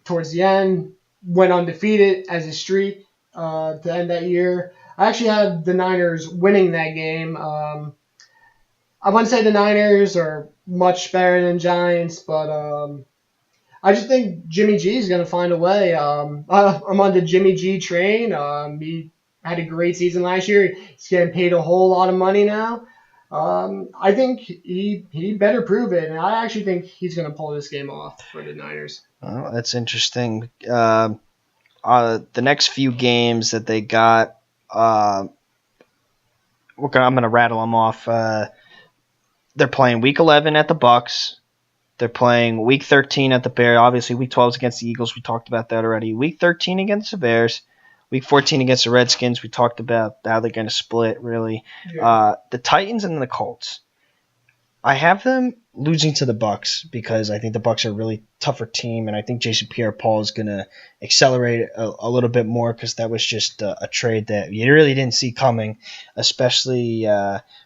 towards the end, went undefeated as a streak to end that year. I actually have the Niners winning that game. I wouldn't say the Niners are much better than Giants, but I just think Jimmy G is going to find a way. I'm on the Jimmy G train. He had a great season last year. He's getting paid a whole lot of money now. I think he better prove it, and I actually think he's going to pull this game off for the Niners. Oh, that's interesting. The next few games that they got, I'm going to rattle them off. They're playing Week 11 at the Bucks. They're playing Week 13 at the Bears. Obviously, Week 12 is against the Eagles. We talked about that already. Week 13 against the Bears. Week 14 against the Redskins. We talked about how they're going to split, really. Yeah. The Titans and the Colts. I have them losing to the Bucks because I think the Bucks are a really tougher team, and I think Jason Pierre-Paul is going to accelerate a little bit more because that was just a trade that you really didn't see coming, especially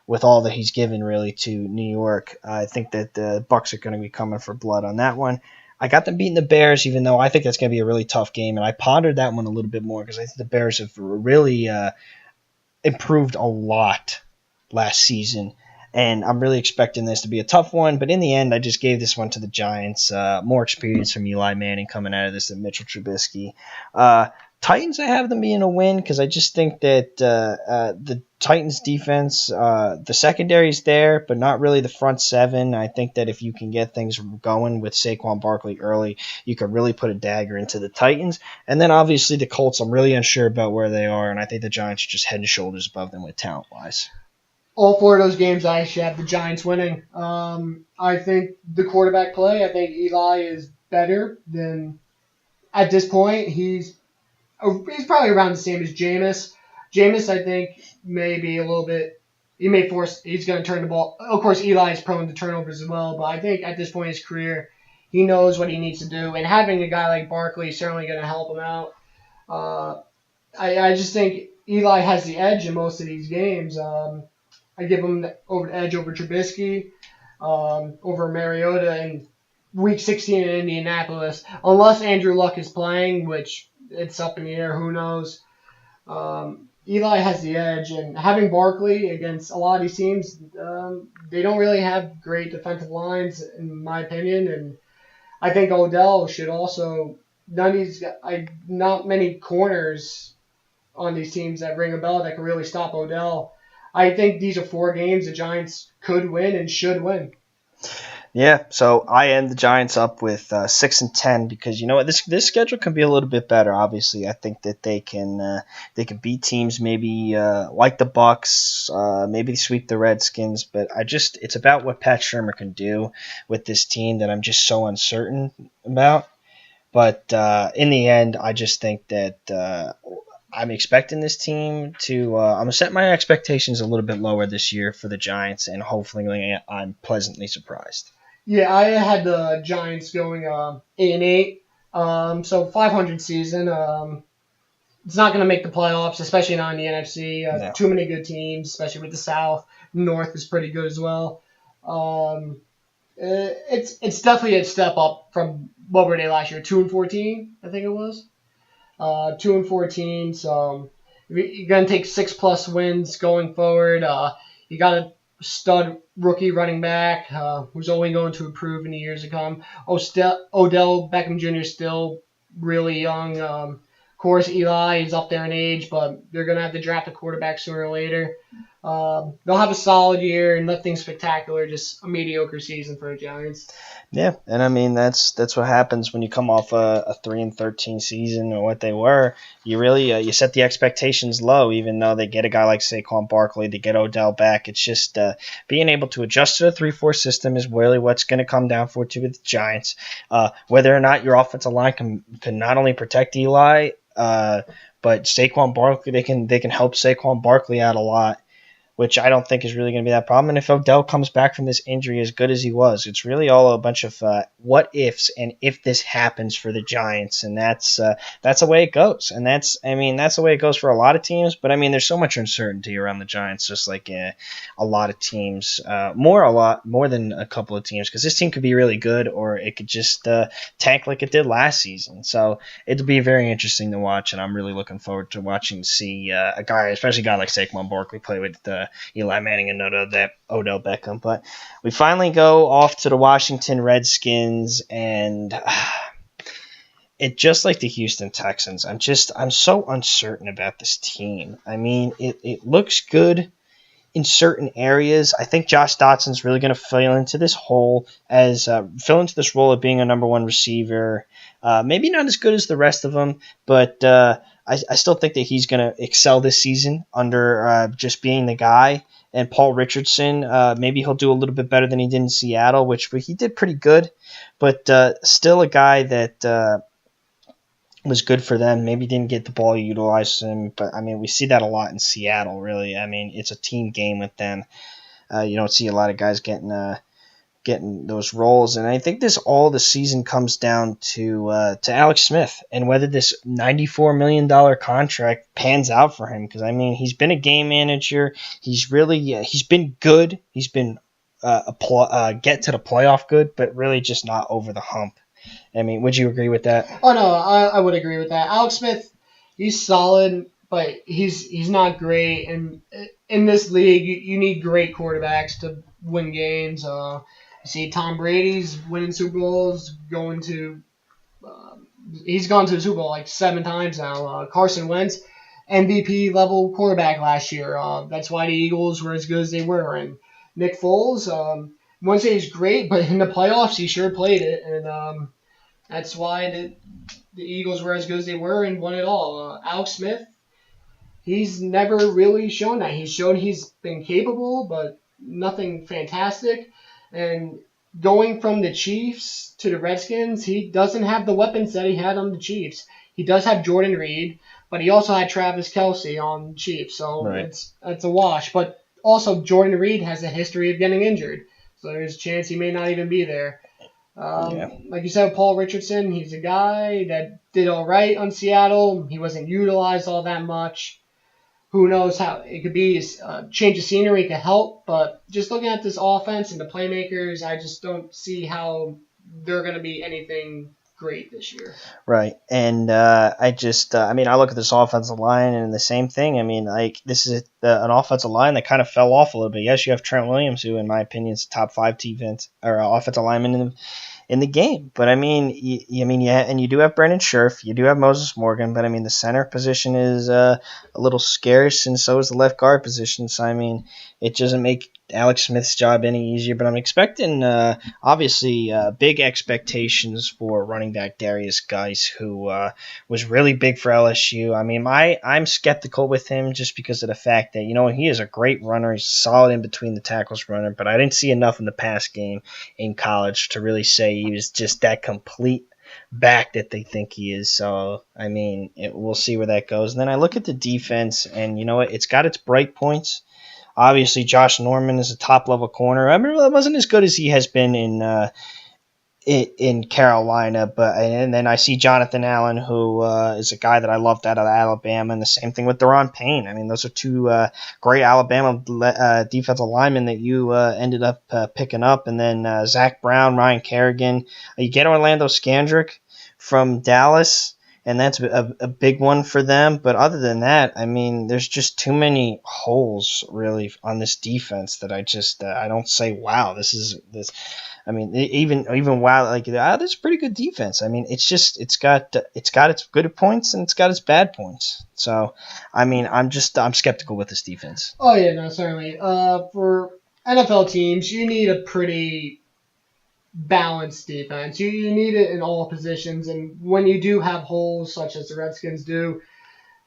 with all that he's given really to New York. I think that the Bucks are going to be coming for blood on that one. I got them beating the Bears, even though I think that's going to be a really tough game, and I pondered that one a little bit more because I think the Bears have really improved a lot last season. And I'm really expecting this to be a tough one. But in the end, I just gave this one to the Giants. More experience from Eli Manning coming out of this than Mitchell Trubisky. Titans, I have them being a win because I just think that the Titans defense, the secondary is there, but not really the front seven. I think that if you can get things going with Saquon Barkley early, you can really put a dagger into the Titans. And then obviously the Colts, I'm really unsure about where they are, and I think the Giants are just head and shoulders above them with talent-wise. All four of those games, I actually have the Giants winning. I think the quarterback play, I think Eli is better than at this point. He's probably around the same as Jameis. Jameis, I think, may be a little bit. He's going to turn the ball. Of course, Eli is prone to turnovers as well, but I think at this point in his career, he knows what he needs to do. And having a guy like Barkley is certainly going to help him out. I just think Eli has the edge in most of these games. I give him the edge over Trubisky, over Mariota in Week 16 in Indianapolis, unless Andrew Luck is playing, which it's up in the air. Who knows? Eli has the edge, and having Barkley against a lot of these teams, they don't really have great defensive lines, in my opinion. And I think Odell should also. Not many corners on these teams that ring a bell that can really stop Odell. I think these are 4 games the Giants could win and should win. Yeah, so I end the Giants up with 6-10 because you know what, this schedule can be a little bit better. Obviously, I think that they can beat teams maybe like the Bucks, maybe sweep the Redskins, but it's about what Pat Shurmur can do with this team that I'm just so uncertain about. But in the end, I just think that I'm expecting this team to. I'm gonna set my expectations a little bit lower this year for the Giants, and hopefully, I'm pleasantly surprised. Yeah, I had the Giants going 8-8, so 500 season. It's not going to make the playoffs, especially not in the NFC. No. Too many good teams, especially with the South. North is pretty good as well. It's definitely a step up from what were they last year? 2-14, I think it was. 2-14. So you're going to take 6+ wins going forward. You got a stud rookie running back who's only going to improve in the years to come. Odell Beckham Jr. is still really young. Of course, Eli is up there in age, but they're going to have to draft a quarterback sooner or later. They'll have a solid year and nothing spectacular, just a mediocre season for the Giants. Yeah, and I mean that's what happens when you come off a 3-13 season or what they were. You really you set the expectations low, even though they get a guy like Saquon Barkley, they get Odell back. It's just being able to adjust to the 3-4 system is really what's going to come down for to with the Giants. Whether or not your offensive line can not only protect Eli, but Saquon Barkley, they can help Saquon Barkley out a lot, which I don't think is really going to be that problem. And if Odell comes back from this injury as good as he was, it's really all a bunch of what ifs and if this happens for the Giants, and that's the way it goes. And that's the way it goes for a lot of teams. But I mean, there's so much uncertainty around the Giants, just like a lot of teams, more than a couple of teams, because this team could be really good or it could just tank like it did last season. So it'll be very interesting to watch, and I'm really looking forward to watching to see a guy, especially a guy like Saquon Barkley, play with Eli Manning and Odell Beckham. But we finally go off to the Washington Redskins, and it just like the Houston Texans. I'm so uncertain about this team. I mean, it looks good in certain areas. I think Josh Dotson's really going to fill into this role of being a number one receiver. Maybe not as good as the rest of them, but I still think that he's going to excel this season under just being the guy. And Paul Richardson, maybe he'll do a little bit better than he did in Seattle, which he did pretty good, but still a guy that was good for them. Maybe didn't get the ball utilized him, but I mean, we see that a lot in Seattle. Really, I mean, it's a team game with them. You don't see a lot of guys getting those roles, and I think this all the season comes down to Alex Smith and whether this $94 million contract pans out for him. Because I mean, he's been a game manager. He's really he's been good. He's been get to the playoff good, but really just not over the hump. I mean, would you agree with that? Oh no, I would agree with that. Alex Smith, he's solid, but he's not great. And in this league, you need great quarterbacks to win games. You see, Tom Brady's winning Super Bowls, he's gone to the Super Bowl like 7 times now. Carson Wentz, MVP level quarterback last year. That's why the Eagles were as good as they were. And Nick Foles, won't say he's great, but in the playoffs he sure played it, and that's why the Eagles were as good as they were and won it all. Alex Smith, he's never really shown that. He's shown he's been capable, but nothing fantastic. And going from the Chiefs to the Redskins, he doesn't have the weapons that he had on the Chiefs. He does have Jordan Reed, but he also had Travis Kelce on the Chiefs, so Right. it's a wash. But also, Jordan Reed has a history of getting injured, so there's a chance he may not even be there. Yeah. Like you said, Paul Richardson, he's a guy that did all right on Seattle. He wasn't utilized all that much. Who knows how it could be? Change of scenery could help, but just looking at this offense and the playmakers, I just don't see how they're going to be anything great this year. Right, and I mean, I look at this offensive line and the same thing. I mean, like this is an offensive line that kind of fell off a little bit. Yes, you have Trent Williams, who, in my opinion, is a top 5 defense or offensive lineman in the game. But I mean, and you do have Brendan Scherf, you do have Moses Morgan, but I mean, the center position is a little scarce, and so is the left guard position. So I mean, it doesn't make Alex Smith's job any easier. But I'm expecting, obviously, big expectations for running back Darius Geis, who was really big for LSU. I mean, I'm skeptical with him just because of the fact that, he is a great runner. He's solid in between the tackles runner, but I didn't see enough in the pass game in college to really say he was just that complete back that they think he is. So, I mean, we'll see where that goes. And then I look at the defense, and you know what? It's got its bright points. Obviously, Josh Norman is a top-level corner. I mean, it wasn't as good as he has been in Carolina, and then I see Jonathan Allen, who is a guy that I loved out of Alabama, and the same thing with Deron Payne. I mean, those are two great Alabama defensive linemen that you ended up picking up, and then Zach Brown, Ryan Kerrigan. You get Orlando Scandrick from Dallas, and that's a big one for them. But other than that, I mean, there's just too many holes really on this defense that I don't say, wow, this. I mean, even wow, like this is pretty good defense. I mean, it's got its good points and it's got its bad points. So, I mean, I'm skeptical with this defense. Oh yeah, no, certainly. For NFL teams, you need a pretty balanced defense. You need it in all positions, and when you do have holes such as the Redskins do,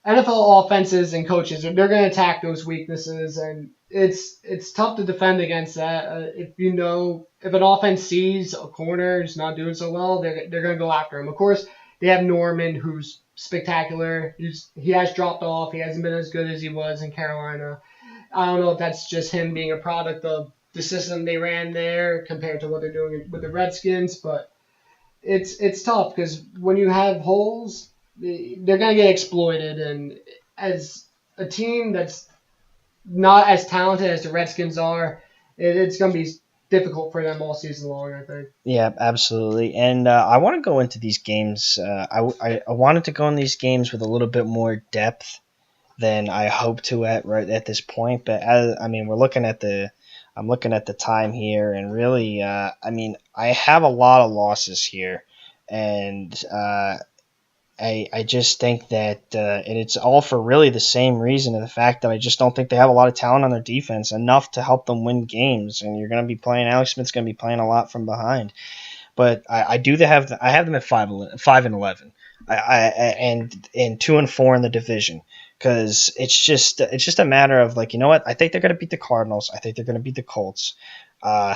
NFL offenses and coaches they're going to attack those weaknesses, and it's tough to defend against that. If an offense sees a corner is not doing so well, they're going to go after him. Of course, they have Norman, who's spectacular. He has dropped off. He hasn't been as good as he was in Carolina. I don't know if that's just him being a product of the system they ran there compared to what they're doing with the Redskins, but it's tough because when you have holes, they're going to get exploited, and as a team that's not as talented as the Redskins are, it's going to be difficult for them all season long, I think. Yeah, absolutely. And I want to go into these games. I wanted to go in these games with a little bit more depth than I hope to right at this point. But I'm looking at the time here, and really, I mean, I have a lot of losses here, and I just think that, and it's all for really the same reason of the fact that I just don't think they have a lot of talent on their defense enough to help them win games. And you're going to be playing Alex Smith's going to be playing a lot from behind. But I do I have them at 5-11, and 2-4 in the division because it's just a matter of like, you know what, I think they're going to beat the Cardinals. I think they're going to beat the Colts. Uh,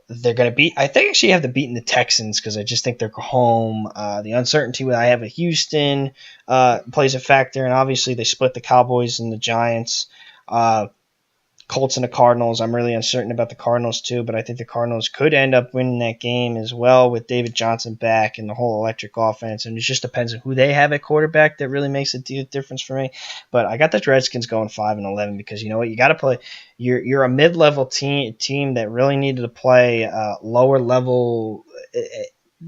they're going to beat. I think actually have to beat the Texans because I just think they're home. The uncertainty I have at Houston plays a factor, and obviously they split the Cowboys and the Giants. Colts and the Cardinals. I'm really uncertain about the Cardinals too, but I think the Cardinals could end up winning that game as well with David Johnson back and the whole electric offense. And it just depends on who they have at quarterback that really makes a difference for me. But I got the Redskins going 5-11 because you know what, you got to play. You're a mid-level team that really needed to play lower level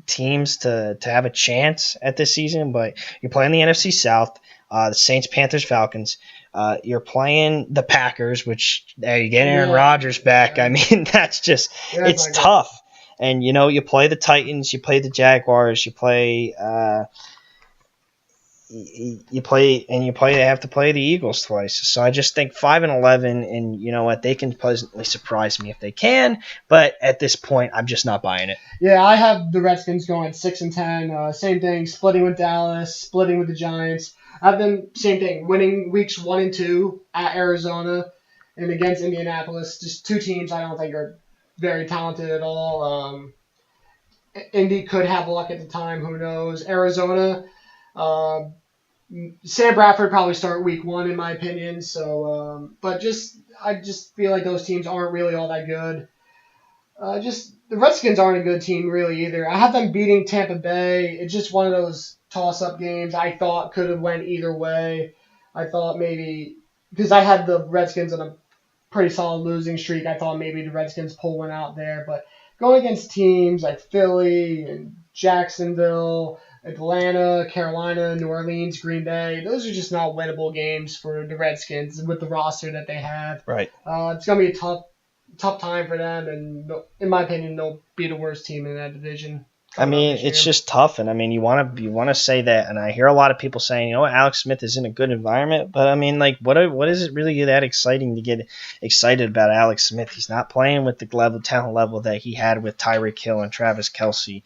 teams to have a chance at this season. But you're playing the NFC South, the Saints, Panthers, Falcons. You're playing the Packers, which there you get Aaron Rodgers back. I mean, it's tough. And you know, you play the Titans, you play the Jaguars, you play they have to play the Eagles twice. So I just think 5-11, and you know what, they can pleasantly surprise me if they can. But at this point, I'm just not buying it. Yeah, I have the Redskins going 6-10. Same thing, splitting with Dallas, splitting with the Giants. I have them, same thing, winning weeks 1 and 2 at Arizona and against Indianapolis. Just two teams I don't think are very talented at all. Indy could have luck at the time, who knows. Arizona, Sam Bradford probably start week 1 in my opinion. So, but I just feel like those teams aren't really all that good. The Redskins aren't a good team really either. I have them beating Tampa Bay. It's just one of those toss-up games I thought could have went either way. I thought maybe because I had the Redskins on a pretty solid losing streak, I thought maybe the Redskins pull one out there. But going against teams like Philly and Jacksonville, Atlanta, Carolina, New Orleans, Green Bay, those are just not winnable games for the Redskins with the roster that they have. Right. It's going to be a tough time for them, and in my opinion, they'll be the worst team in that division. I mean, it's just tough, and I mean, you want to say that, and I hear a lot of people saying, you know, Alex Smith is in a good environment, but I mean, like, what is it really that exciting to get excited about Alex Smith? He's not playing with the talent level that he had with Tyreek Hill and Travis Kelce.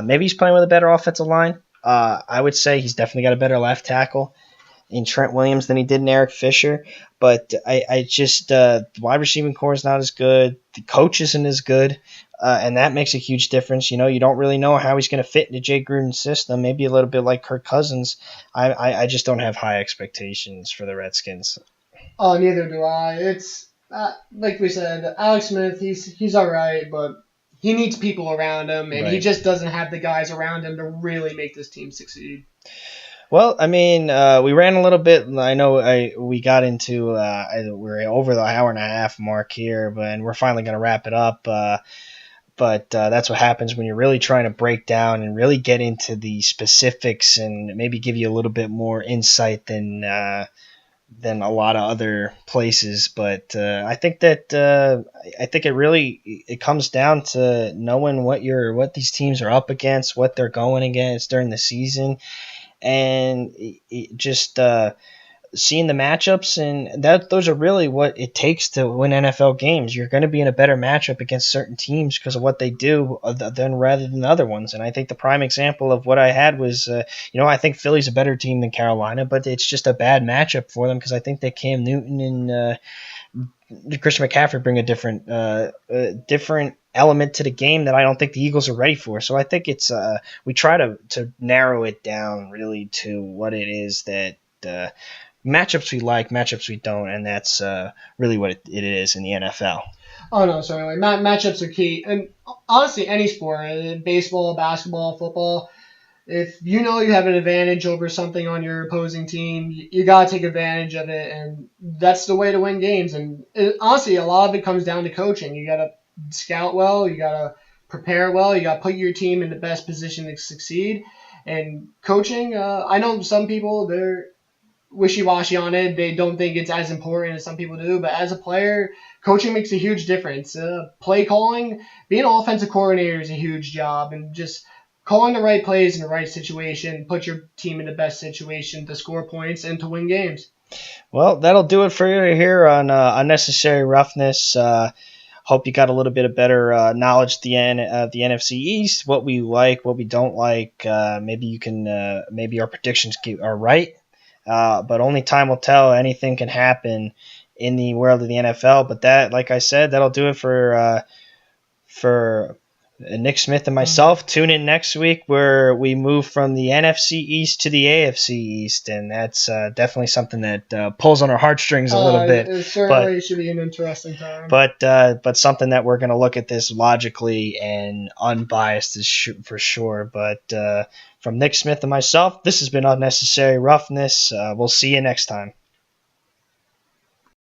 Maybe he's playing with a better offensive line. I would say he's definitely got a better left tackle in Trent Williams than he did in Eric Fisher. But I just the wide receiving core is not as good. The coach isn't as good. And that makes a huge difference. You know, you don't really know how he's going to fit into Jay Gruden's system. Maybe a little bit like Kirk Cousins. I just don't have high expectations for the Redskins. Oh, neither do I. It's like we said, Alex Smith. He's all right, but he needs people around him, and he just doesn't have the guys around him to really make this team succeed. Well, I mean, we ran a little bit. I know we got into we're over the hour and a half mark here, and we're finally going to wrap it up. But that's what happens when you're really trying to break down and really get into the specifics and maybe give you a little bit more insight than a lot of other places. But I think that I think it comes down to knowing what these teams are up against, what they're going against during the season, and just seeing the matchups, and those are really what it takes to win NFL games. You're going to be in a better matchup against certain teams because of what they do rather than other ones. And I think the prime example of what I had was, I think Philly's a better team than Carolina, but it's just a bad matchup for them because I think that Cam Newton and Christian McCaffrey bring a different element to the game that I don't think the Eagles are ready for. So I think it's we try to narrow it down really to what it is that matchups we like, matchups we don't, and that's really what it is in the NFL. Oh, no, certainly. Matchups are key. And honestly, any sport, baseball, basketball, football, if you know you have an advantage over something on your opposing team, you got to take advantage of it, and that's the way to win games. And honestly, a lot of it comes down to coaching. You got to scout well, you got to prepare well, you got to put your team in the best position to succeed. And coaching, I know some people, they're wishy-washy on it. They don't think it's as important as some people do. But as a player, coaching makes a huge difference. Play calling, being an offensive coordinator is a huge job. And just calling the right plays in the right situation, put your team in the best situation to score points and to win games. Well, that'll do it for you here on Unnecessary Roughness. Hope you got a little bit of better knowledge at the NFC East, what we like, what we don't like. Maybe you can, maybe our predictions are right, but only time will tell. Anything can happen in the world of the NFL. But that, like I said, that'll do it for Nick Smith and myself. Tune in next week where we move from the NFC East to the AFC East, and that's definitely something that pulls on our heartstrings a little bit. It certainly should be an interesting time. But something that we're going to look at this logically and unbiased is for sure. But from Nick Smith and myself, this has been Unnecessary Roughness. We'll see you next time.